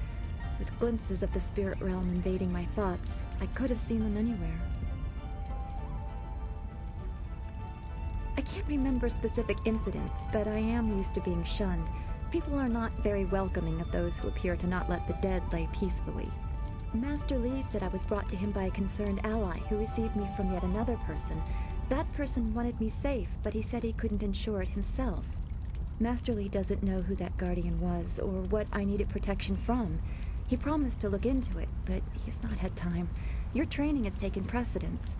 With glimpses of the spirit realm invading my thoughts, I could have seen them anywhere. I can't remember specific incidents, but I am used to being shunned. People are not very welcoming of those who appear to not let the dead lay peacefully. Master Li said I was brought to him by a concerned ally who received me from yet another person. That person wanted me safe, but he said he couldn't ensure it himself. Master Li doesn't know who that guardian was, or what I needed protection from. He promised to look into it, but he's not had time. Your training has taken precedence.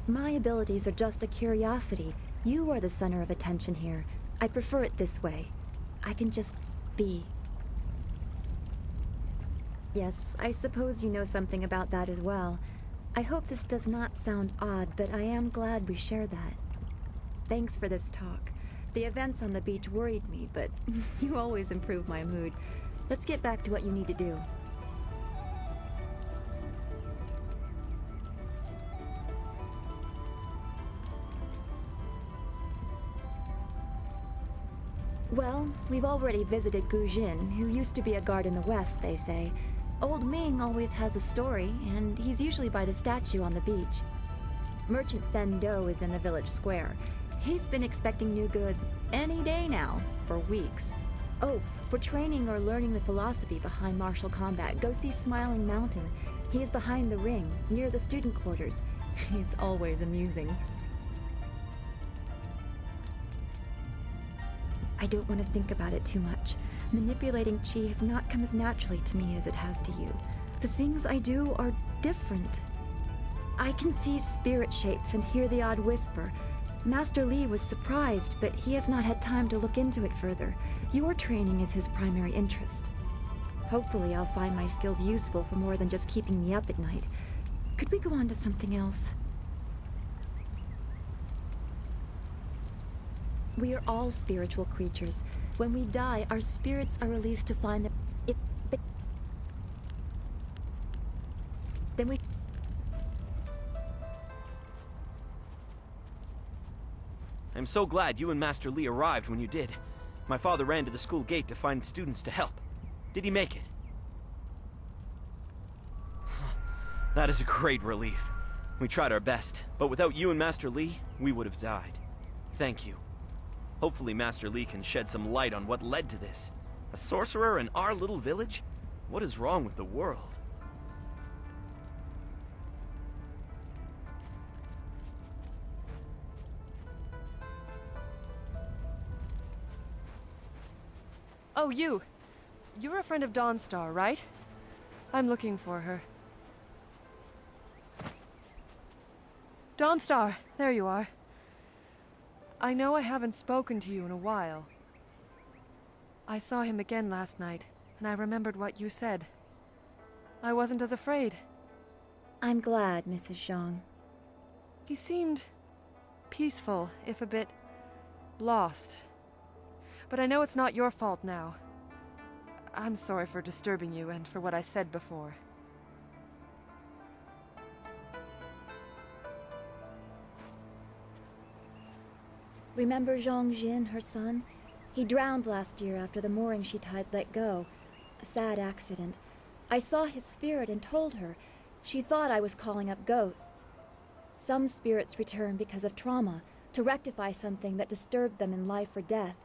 My abilities are just a curiosity. You are the center of attention here. I prefer it this way. I can just be. Yes, I suppose you know something about that as well. I hope this does not sound odd, but I am glad we share that. Thanks for this talk. The events on the beach worried me, but you always improve my mood. Let's get back to what you need to do. Well, we've already visited Gu Jin, who used to be a guard in the west, they say. Old Ming always has a story, and he's usually by the statue on the beach. Merchant Fen Do is in the village square. He's been expecting new goods any day now, for weeks. Oh, for training or learning the philosophy behind martial combat, go see Smiling Mountain. He is behind the ring, near the student quarters. He's always amusing. I don't want to think about it too much. Manipulating chi has not come as naturally to me as it has to you. The things I do are different. I can see spirit shapes and hear the odd whisper. Master Li was surprised, but he has not had time to look into it further. Your training is his primary interest. Hopefully I'll find my skills useful for more than just keeping me up at night. Could we go on to something else? We are all spiritual creatures. When we die, our spirits are released to find it. Then we... I'm so glad you and Master Li arrived when you did. My father ran to the school gate to find students to help. Did he make it? That is a great relief. We tried our best, but without you and Master Li, we would have died. Thank you. Hopefully Master Li can shed some light on what led to this. A sorcerer in our little village? What is wrong with the world? Oh, you. You're a friend of Dawnstar, right? I'm looking for her. Dawnstar, there you are. I know I haven't spoken to you in a while. I saw him again last night, and I remembered what you said. I wasn't as afraid. I'm glad, Mrs. Zhang. He seemed peaceful, if a bit lost. But I know it's not your fault now. I'm sorry for disturbing you and for what I said before. Remember Zhang Jin, her son? He drowned last year after the mooring she tied let go. A sad accident. I saw his spirit and told her. She thought I was calling up ghosts. Some spirits return because of trauma, to rectify something that disturbed them in life or death.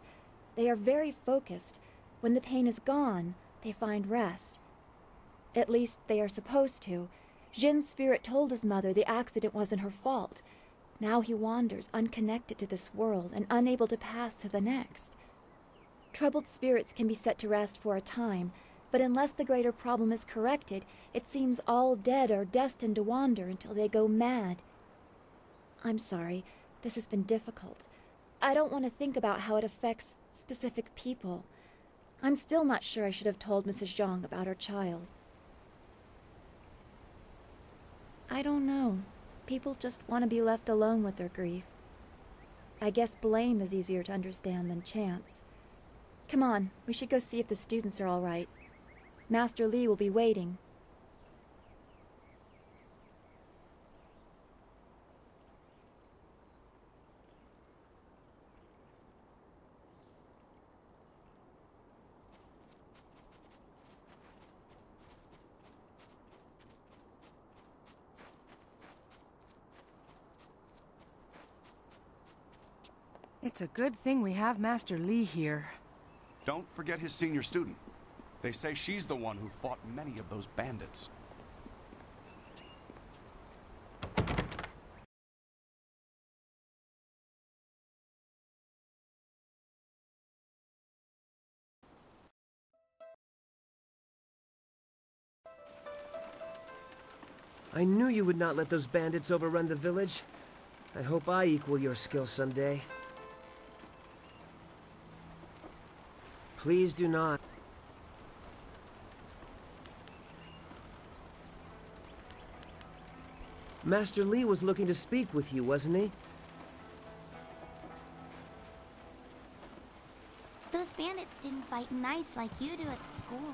They are very focused. When the pain is gone, they find rest. At least they are supposed to. Jin's spirit told his mother the accident wasn't her fault. Now he wanders, unconnected to this world and unable to pass to the next. Troubled spirits can be set to rest for a time, but unless the greater problem is corrected, it seems all dead are destined to wander until they go mad. I'm sorry, this has been difficult. I don't want to think about how it affects specific people. I'm still not sure I should have told Mrs. Zhang about her child. I don't know. People just want to be left alone with their grief. I guess blame is easier to understand than chance. Come on, we should go see if the students are all right. Master Li will be waiting. It's a good thing we have Master Li here. Don't forget his senior student. They say she's the one who fought many of those bandits. I knew you would not let those bandits overrun the village. I hope I equal your skill someday. Please do not. Master Li was looking to speak with you, wasn't he? Those bandits didn't fight nice like you do at the school.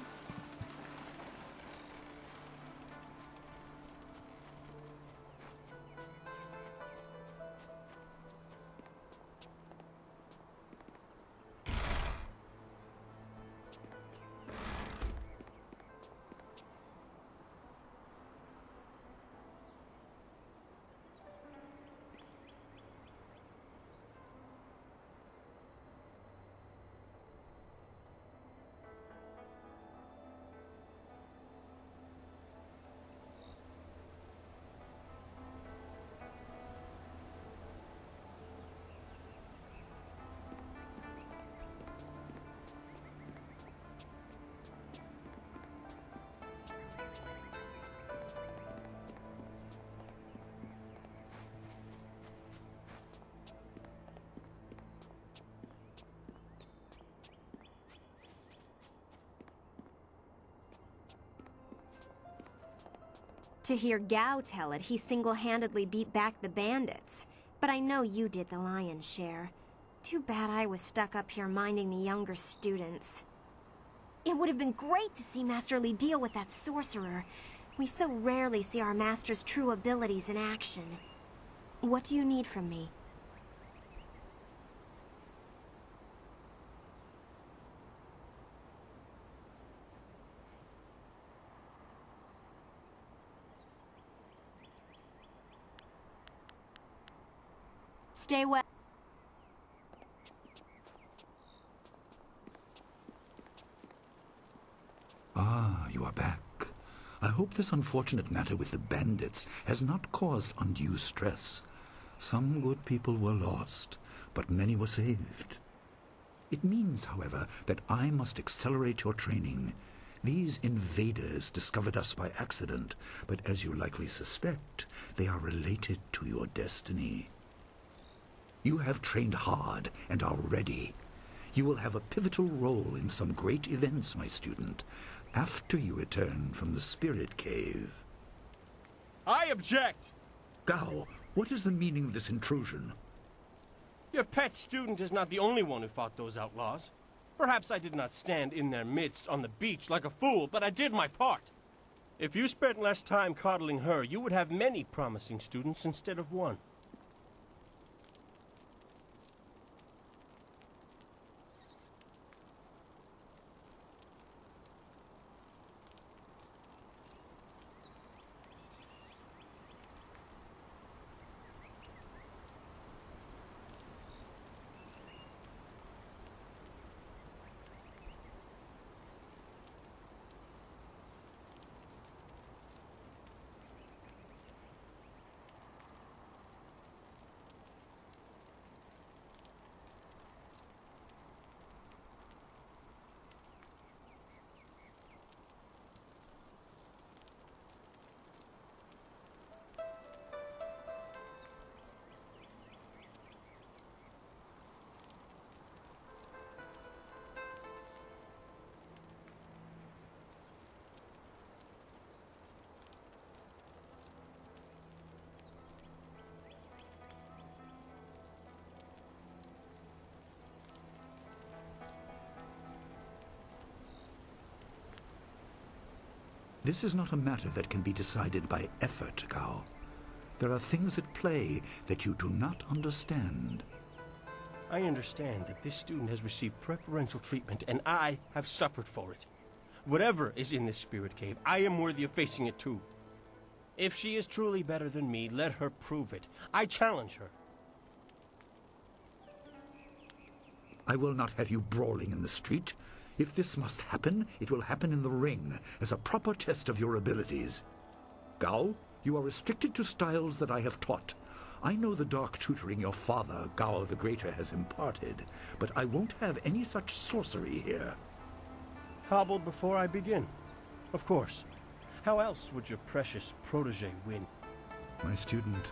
To hear Gao tell it, he single-handedly beat back the bandits. But I know you did the lion's share. Too bad I was stuck up here minding the younger students. It would have been great to see Master Li deal with that sorcerer. We so rarely see our master's true abilities in action. What do you need from me? Stay well. Ah, you are back. I hope this unfortunate matter with the bandits has not caused undue stress. Some good people were lost, but many were saved. It means, however, that I must accelerate your training. These invaders discovered us by accident, but as you likely suspect, they are related to your destiny. You have trained hard and are ready. You will have a pivotal role in some great events, my student, after you return from the Spirit Cave. I object! Gao, what is the meaning of this intrusion? Your pet student is not the only one who fought those outlaws. Perhaps I did not stand in their midst on the beach like a fool, but I did my part. If you spent less time coddling her, you would have many promising students instead of one. This is not a matter that can be decided by effort, Gao. There are things at play that you do not understand. I understand that this student has received preferential treatment, and I have suffered for it. Whatever is in this spirit cave, I am worthy of facing it too. If she is truly better than me, let her prove it. I challenge her. I will not have you brawling in the street. If this must happen, it will happen in the ring, as a proper test of your abilities. Gao, you are restricted to styles that I have taught. I know the dark tutoring your father, Gao the Greater, has imparted, but I won't have any such sorcery here. Hobble before I begin. Of course. How else would your precious protege win? My student,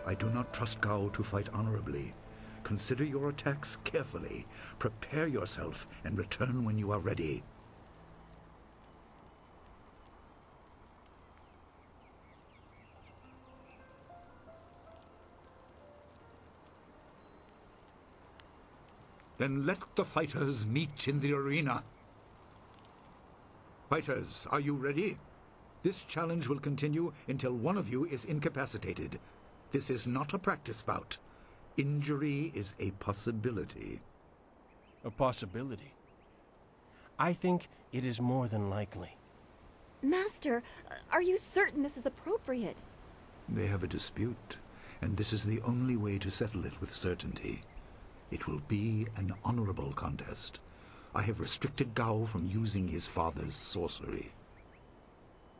I do not trust Gao to fight honorably. Consider your attacks carefully. Prepare yourself and return when you are ready. Then let the fighters meet in the arena. Fighters, are you ready? This challenge will continue until one of you is incapacitated. This is not a practice bout. Injury is a possibility. A possibility? I think it is more than likely. Master, are you certain this is appropriate? They have a dispute, and this is the only way to settle it with certainty. It will be an honorable contest. I have restricted Gao from using his father's sorcery.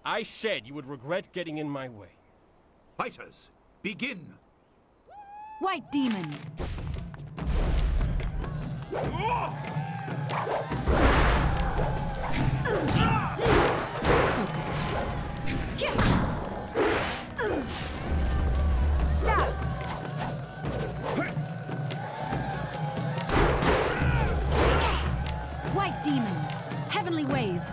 I said you would regret getting in my way. Fighters, begin! White Demon! Focus. Stop! White Demon! Heavenly Wave!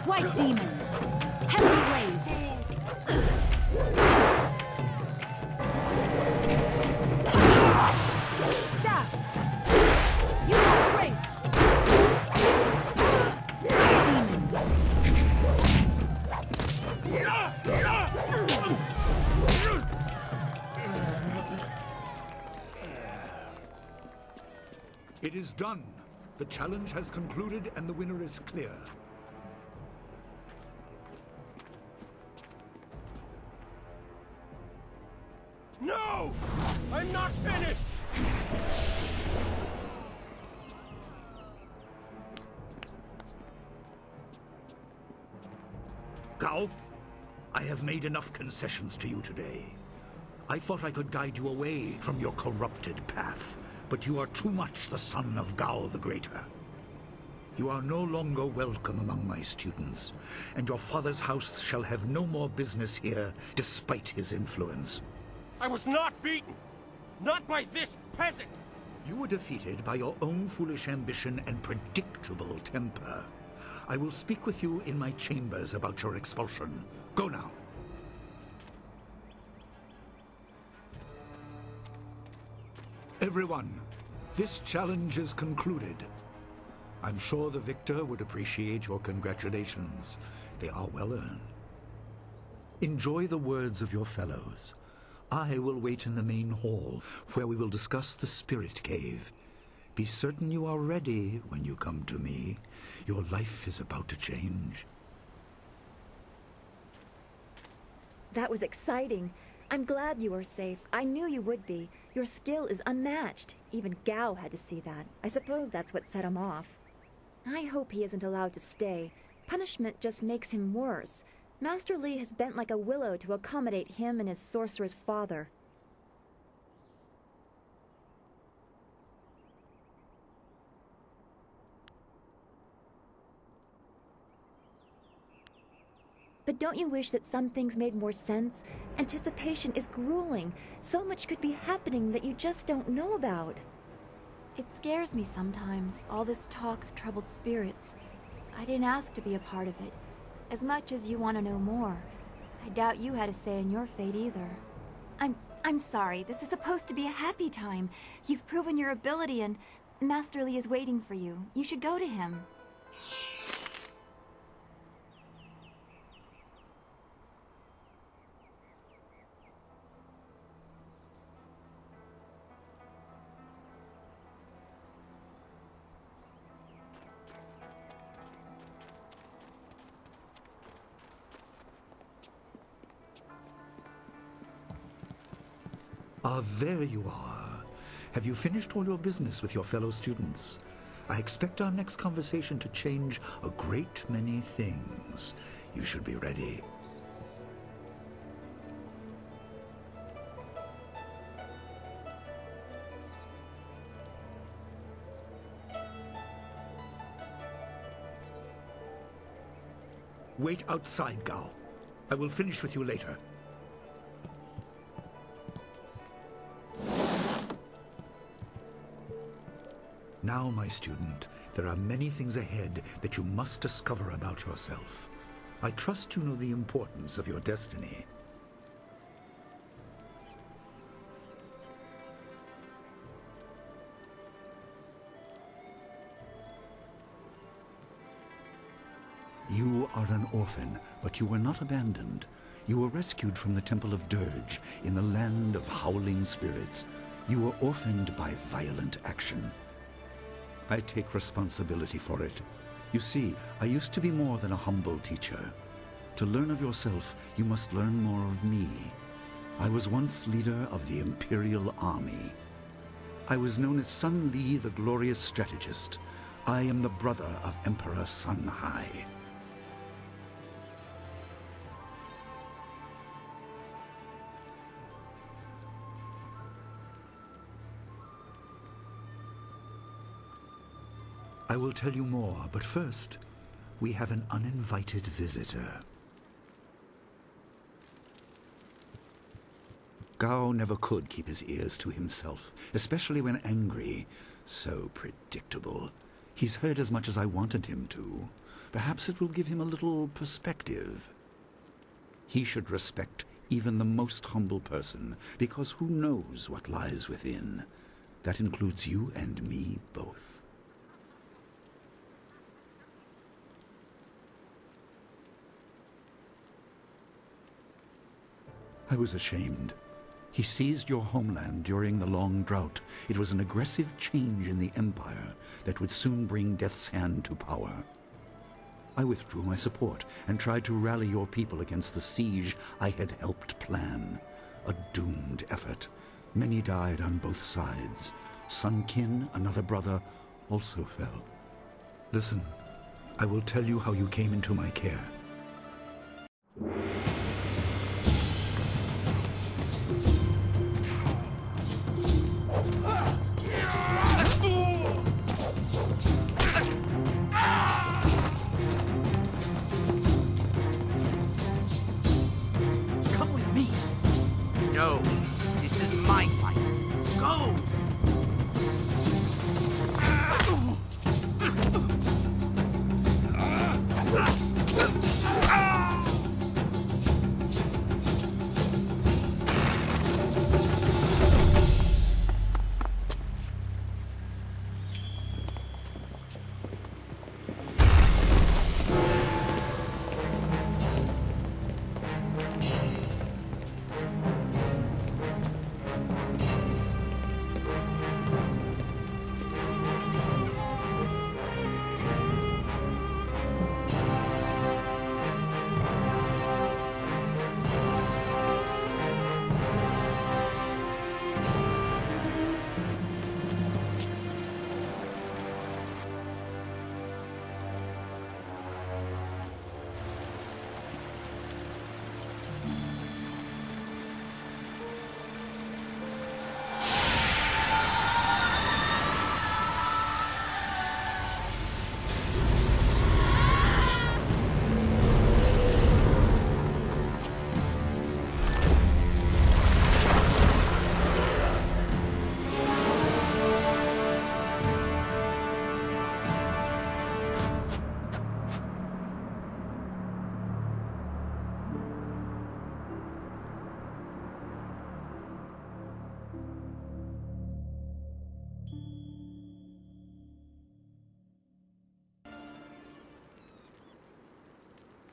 White demon. Heavy wave. Stop. You have grace. It is done. The challenge has concluded and the winner is clear. No! I'm not finished! Gao, I have made enough concessions to you today. I thought I could guide you away from your corrupted path, but you are too much the son of Gao the Greater. You are no longer welcome among my students, and your father's house shall have no more business here, despite his influence. I was not beaten! Not by this peasant! You were defeated by your own foolish ambition and predictable temper. I will speak with you in my chambers about your expulsion. Go now. Everyone, this challenge is concluded. I'm sure the victor would appreciate your congratulations. They are well earned. Enjoy the words of your fellows. I will wait in the main hall, where we will discuss the Spirit Cave. Be certain you are ready when you come to me. Your life is about to change. That was exciting. I'm glad you were safe. I knew you would be. Your skill is unmatched. Even Gao had to see that. I suppose that's what set him off. I hope he isn't allowed to stay. Punishment just makes him worse. Master Li has bent like a willow to accommodate him and his sorcerer's father. But don't you wish that some things made more sense? Anticipation is grueling. So much could be happening that you just don't know about. It scares me sometimes, all this talk of troubled spirits. I didn't ask to be a part of it. As much as you want to know more, I doubt you had a say in your fate either. I'm sorry. This is supposed to be a happy time. You've proven your ability and Master Li is waiting for you. You should go to him. Ah, there you are. Have you finished all your business with your fellow students? I expect our next conversation to change a great many things. You should be ready. Wait outside, Gao. I will finish with you later. Now, my student, there are many things ahead that you must discover about yourself. I trust you know the importance of your destiny. You are an orphan, but you were not abandoned. You were rescued from the Temple of Dirge in the land of howling spirits. You were orphaned by violent action. I take responsibility for it. You see, I used to be more than a humble teacher. To learn of yourself, you must learn more of me. I was once leader of the Imperial Army. I was known as Sun Li, the glorious strategist. I am the brother of Emperor Sun Hai. I will tell you more, but first, we have an uninvited visitor. Gao never could keep his ears to himself, especially when angry. So predictable. He's heard as much as I wanted him to. Perhaps it will give him a little perspective. He should respect even the most humble person, because who knows what lies within? That includes you and me both. I was ashamed. He seized your homeland during the long drought. It was an aggressive change in the Empire that would soon bring Death's Hand to power. I withdrew my support and tried to rally your people against the siege I had helped plan. A doomed effort. Many died on both sides. Sun Qin, another brother, also fell. Listen, I will tell you how you came into my care. Come with me. No, this is my fight. Go!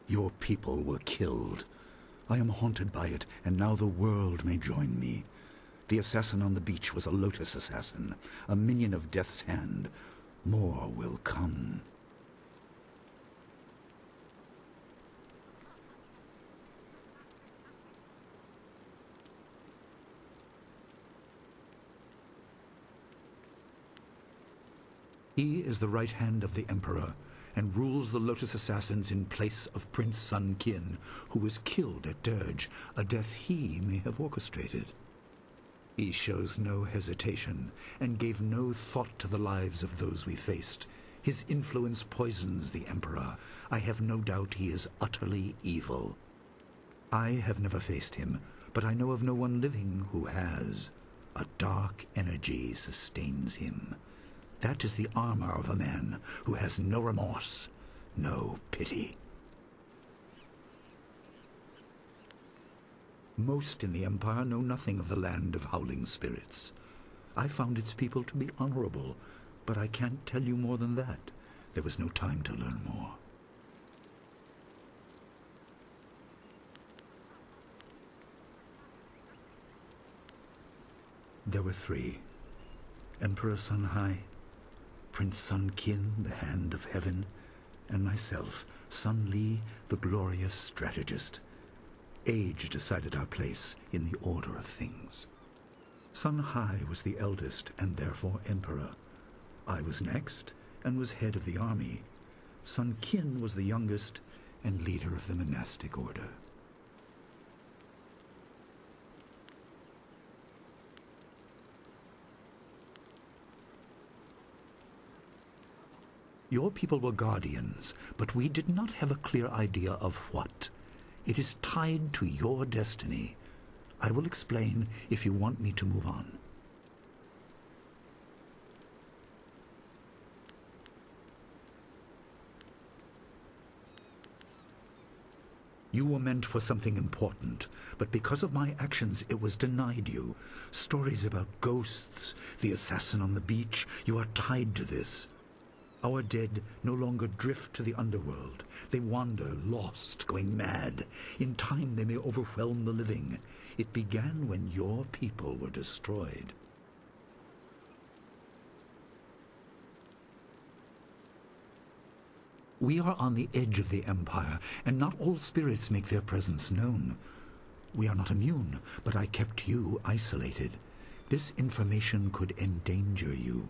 Your people were killed. I am haunted by it, and now the world may join me. The assassin on the beach was a Lotus assassin, a minion of Death's Hand. More will come. He is the right hand of the Emperor, and rules the Lotus Assassins in place of Prince Sun Qin, who was killed at Dirge, a death he may have orchestrated. He shows no hesitation, and gave no thought to the lives of those we faced. His influence poisons the Emperor. I have no doubt he is utterly evil. I have never faced him, but I know of no one living who has. A dark energy sustains him. That is the armor of a man who has no remorse, no pity. Most in the Empire know nothing of the land of howling spirits. I found its people to be honorable, but I can't tell you more than that. There was no time to learn more. There were three. Emperor Sun Hai, Prince Sun Qin, the Hand of Heaven, and myself, Sun Li, the glorious strategist. Age decided our place in the order of things. Sun Hai was the eldest and therefore emperor. I was next and was head of the army. Sun Qin was the youngest and leader of the monastic order. Your people were guardians, but we did not have a clear idea of what. It is tied to your destiny. I will explain if you want me to move on. You were meant for something important, but because of my actions it was denied you. Stories about ghosts, the assassin on the beach, you are tied to this. Our dead no longer drift to the underworld. They wander, lost, going mad. In time they may overwhelm the living. It began when your people were destroyed. We are on the edge of the Empire, and not all spirits make their presence known. We are not immune, but I kept you isolated. This information could endanger you.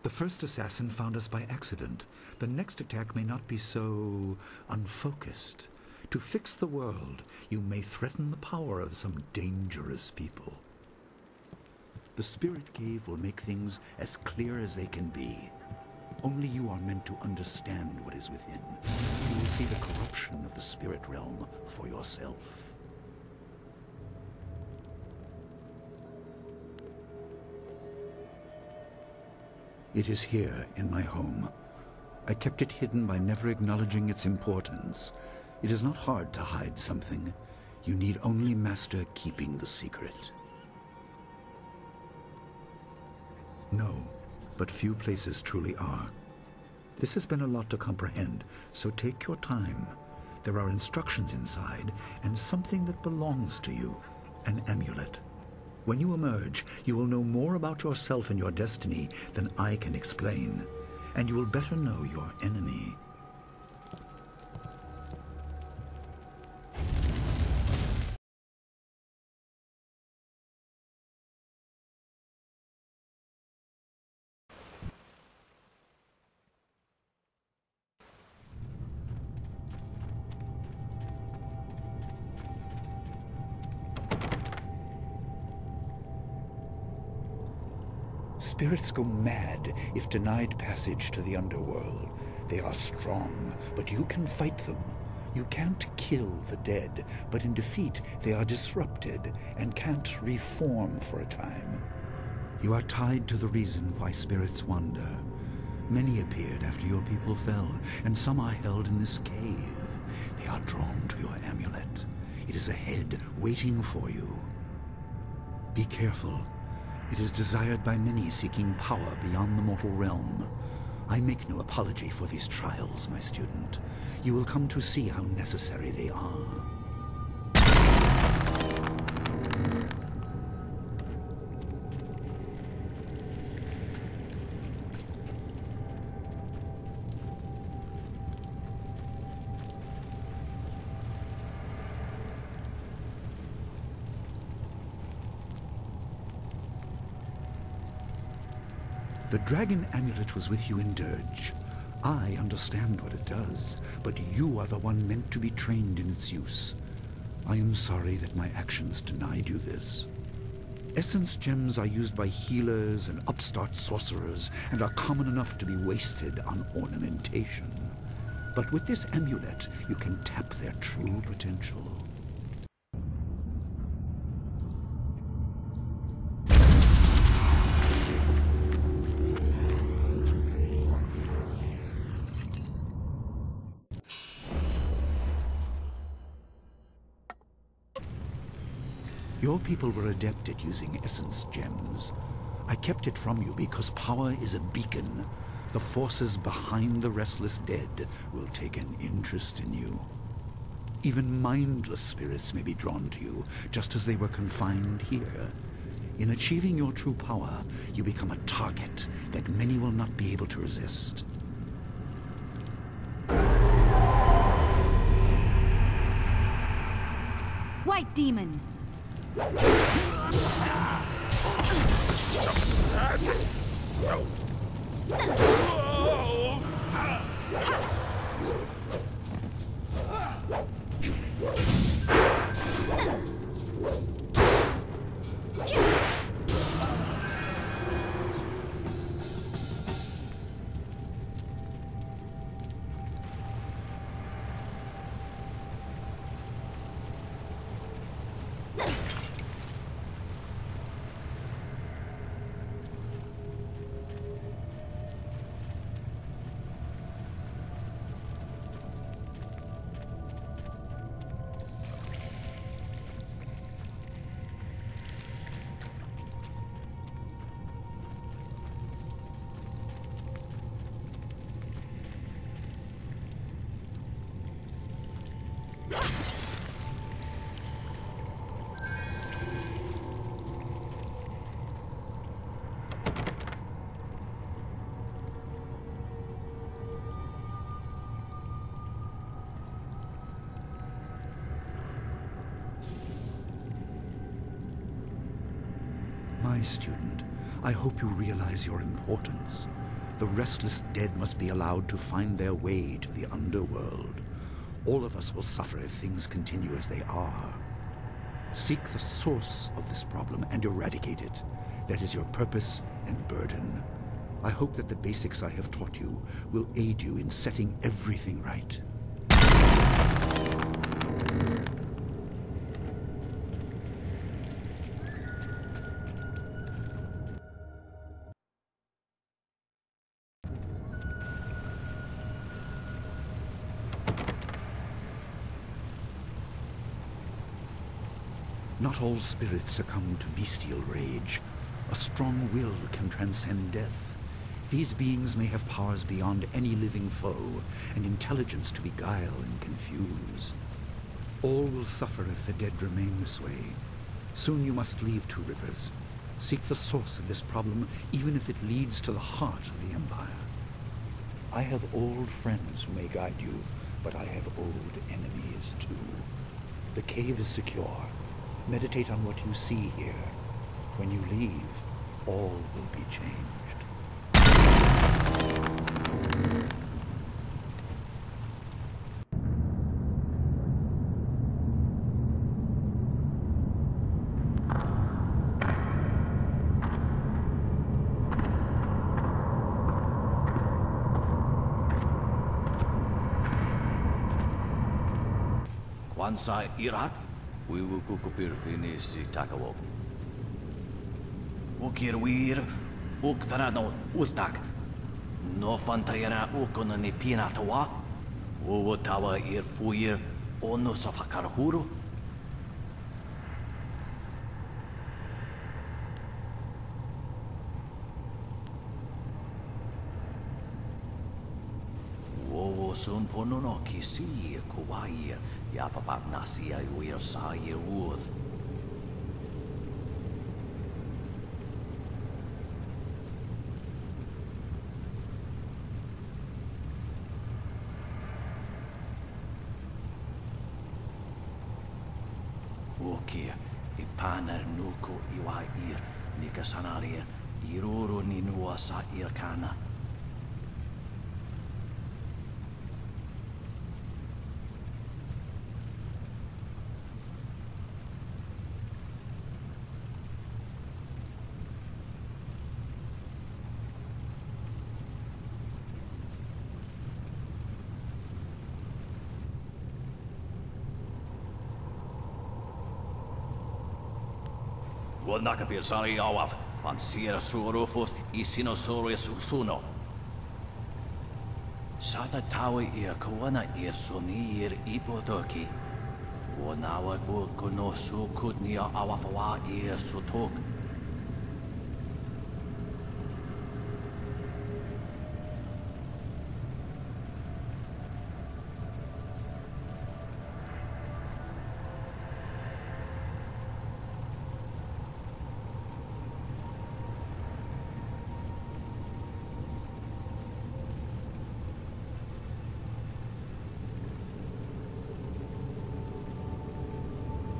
The first assassin found us by accident. The next attack may not be so unfocused. To fix the world, you may threaten the power of some dangerous people. The Spirit Cave will make things as clear as they can be. Only you are meant to understand what is within. You will see the corruption of the spirit realm for yourself. It is here in my home. I kept it hidden by never acknowledging its importance. It is not hard to hide something. You need only master keeping the secret. No. But few places truly are. This has been a lot to comprehend, so take your time. There are instructions inside, and something that belongs to you, an amulet. When you emerge, you will know more about yourself and your destiny than I can explain, and you will better know your enemy. Spirits go mad if denied passage to the underworld. They are strong, but you can fight them. You can't kill the dead, but in defeat they are disrupted and can't reform for a time. You are tied to the reason why spirits wander. Many appeared after your people fell, and some are held in this cave. They are drawn to your amulet. It is ahead, waiting for you. Be careful. It is desired by many seeking power beyond the mortal realm. I make no apology for these trials, my student. You will come to see how necessary they are. The dragon amulet was with you in Dirge. I understand what it does, but you are the one meant to be trained in its use. I am sorry that my actions denied you this. Essence gems are used by healers and upstart sorcerers and are common enough to be wasted on ornamentation. But with this amulet, you can tap their true potential. Your people were adept at using essence gems. I kept it from you because power is a beacon. The forces behind the restless dead will take an interest in you. Even mindless spirits may be drawn to you, just as they were confined here. In achieving your true power, you become a target that many will not be able to resist. White Demon! My student, I hope you realize your importance. The restless dead must be allowed to find their way to the underworld. All of us will suffer if things continue as they are. Seek the source of this problem and eradicate it. That is your purpose and burden. I hope that the basics I have taught you will aid you in setting everything right. Not all spirits succumb to bestial rage. A strong will can transcend death. These beings may have powers beyond any living foe, and intelligence to beguile and confuse. All will suffer if the dead remain this way. Soon you must leave Two Rivers. Seek the source of this problem, even if it leads to the heart of the Empire. I have old friends who may guide you, but I have old enemies too. The cave is secure. Meditate on what you see here. When you leave, all will be changed. Kwanzaa Irat? Wiwukukupir finisi takawo. Ukirwir, uktarano ultak. No fantayana ukona ni pinatawa. Uwatawa irfuir onosafakarhuru. Sun ponono kisi kuwai ya papa nasia uir sa uth. Ukia ipanar nuku iwa ir nikasanaria iruru ninua sa irkana. Nakapir sari awaf, van sira surufus I sinosaurus suno. Sata tawi ir kuana ir sunir ipotoki. Wanawa vukono sukutnia awafawa ir sutok.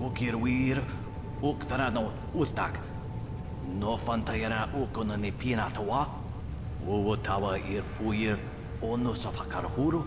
Ukirwir, uktarano ultak. No fantayana ukona ni pinatawa. Uwatawa irfuir onosafakarhuru.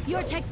Your tech.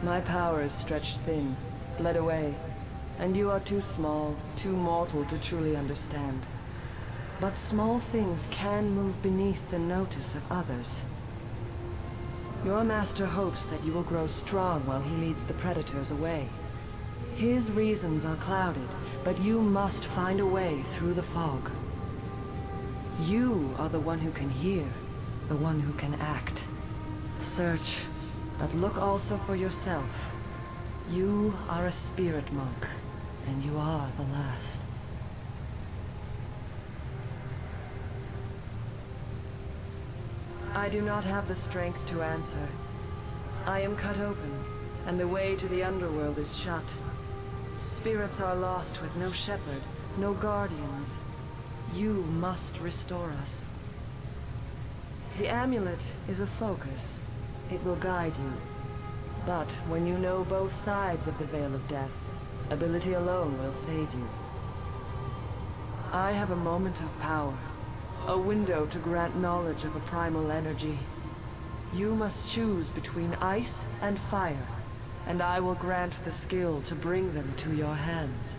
My power is stretched thin, bled away, and you are too small, too mortal to truly understand. But small things can move beneath the notice of others. Your master hopes that you will grow strong while he leads the predators away. His reasons are clouded, but you must find a way through the fog. You are the one who can hear, the one who can act. Search, but look also for yourself. You are a spirit monk, and you are the last. I do not have the strength to answer. I am cut open, and the way to the underworld is shut. Spirits are lost with no shepherd, no guardians. You must restore us. The amulet is a focus. It will guide you. But when you know both sides of the Veil of Death, ability alone will save you. I have a moment of power. A window to grant knowledge of a primal energy. You must choose between ice and fire, and I will grant the skill to bring them to your hands.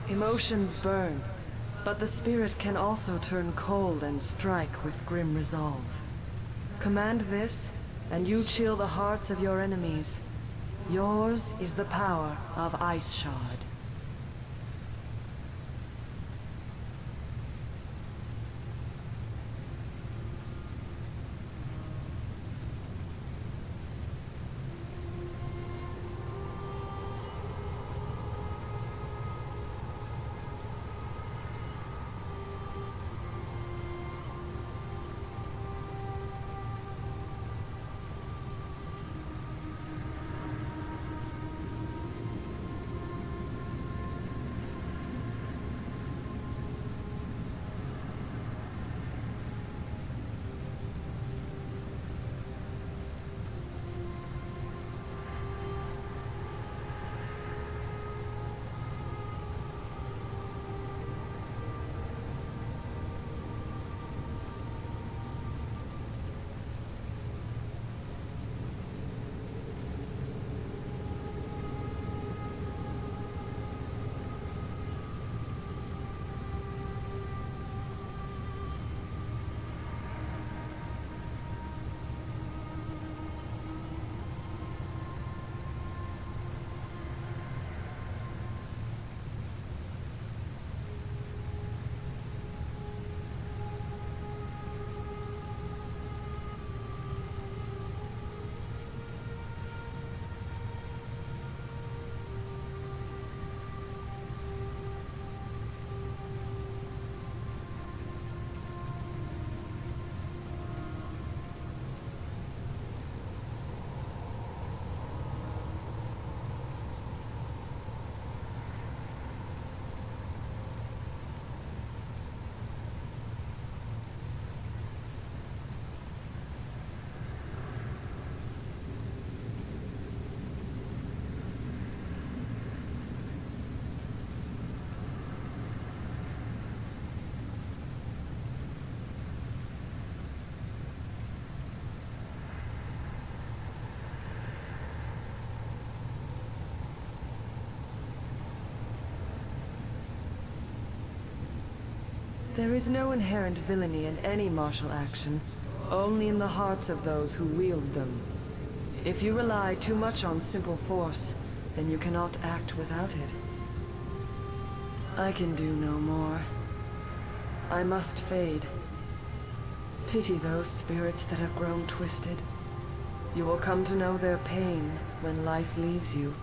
Emotions burn, but the spirit can also turn cold and strike with grim resolve. Command this, and you chill the hearts of your enemies. Yours is the power of Ice Shard. There is no inherent villainy in any martial action, only in the hearts of those who wield them. If you rely too much on simple force, then you cannot act without it. I can do no more. I must fade. Pity those spirits that have grown twisted. You will come to know their pain when life leaves you.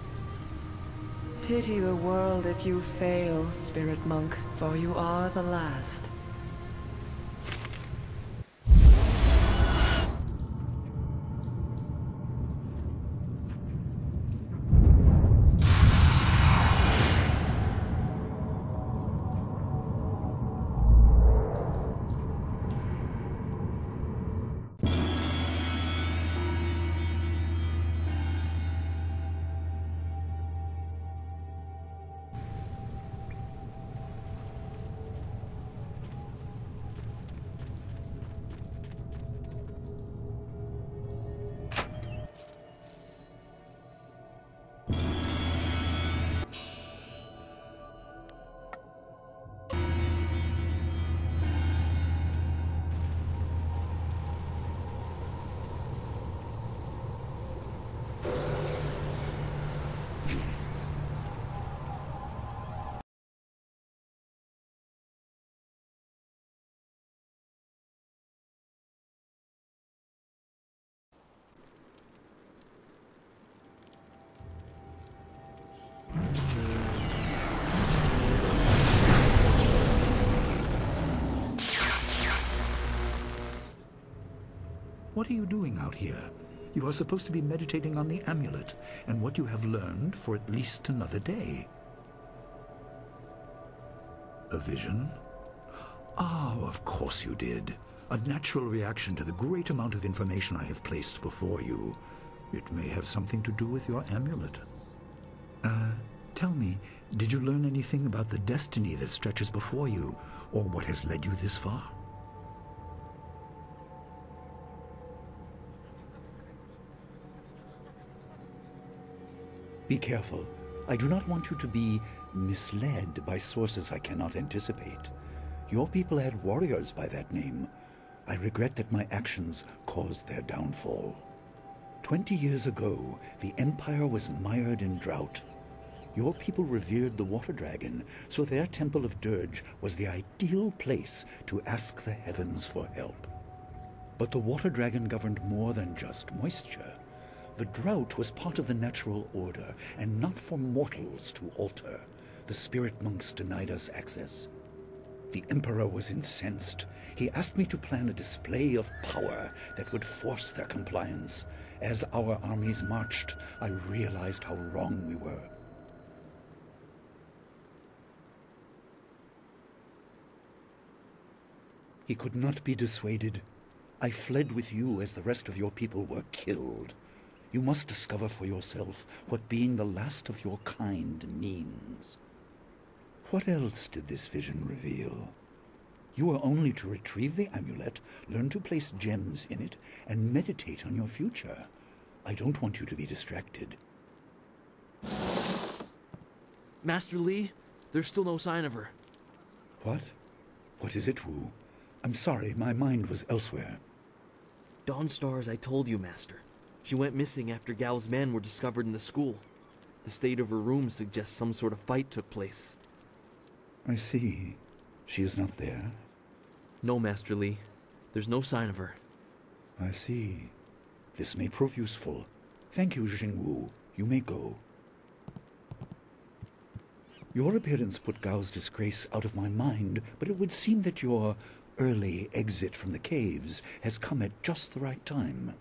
Pity the world if you fail, spirit monk, for you are the last. What are you doing out here? You are supposed to be meditating on the amulet and what you have learned for at least another day. A vision? Ah, of course you did. A natural reaction to the great amount of information I have placed before you. It may have something to do with your amulet. Tell me, did you learn anything about the destiny that stretches before you, or what has led you this far? Be careful. I do not want you to be misled by sources I cannot anticipate. Your people had warriors by that name. I regret that my actions caused their downfall. 20 years ago, the Empire was mired in drought. Your people revered the water dragon, so their Temple of Dirge was the ideal place to ask the heavens for help. But the water dragon governed more than just moisture. The drought was part of the natural order, and not for mortals to alter. The spirit monks denied us access. The Emperor was incensed. He asked me to plan a display of power that would force their compliance. As our armies marched, I realized how wrong we were. He could not be dissuaded. I fled with you as the rest of your people were killed. You must discover for yourself what being the last of your kind means. What else did this vision reveal? You are only to retrieve the amulet, learn to place gems in it, and meditate on your future. I don't want you to be distracted. Master Li, there's still no sign of her. What? What is it, Wu? I'm sorry, my mind was elsewhere. Dawnstar, as I told you, Master. She went missing after Gao's men were discovered in the school. The state of her room suggests some sort of fight took place. I see. She is not there? No, Master Li. There's no sign of her. I see. This may prove useful. Thank you, Jingwu. You may go. Your appearance put Gao's disgrace out of my mind, but it would seem that your early exit from the caves has come at just the right time.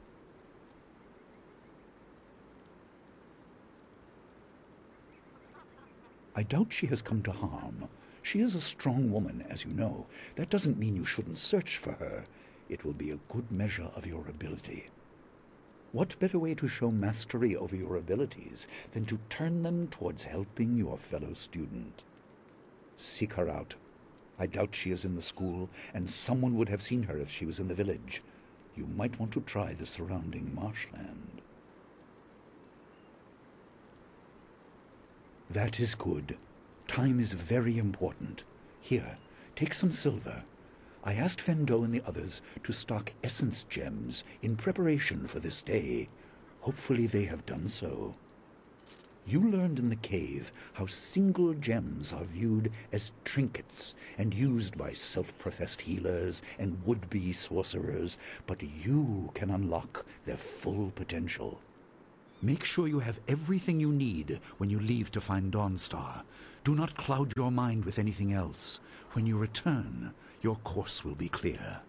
I doubt she has come to harm. She is a strong woman, as you know. That doesn't mean you shouldn't search for her. It will be a good measure of your ability. What better way to show mastery over your abilities than to turn them towards helping your fellow student? Seek her out. I doubt she is in the school, and someone would have seen her if she was in the village. You might want to try the surrounding marshland. That is good. Time is very important. Here, Take some silver. I asked Fendo and the others to stock essence gems in preparation for this day. Hopefully they have done so. You learned in the cave how single gems are viewed as trinkets and used by self-professed healers and would-be sorcerers, but you can unlock their full potential. Make sure you have everything you need when you leave to find Dawnstar. Do not cloud your mind with anything else. When you return, your course will be clear.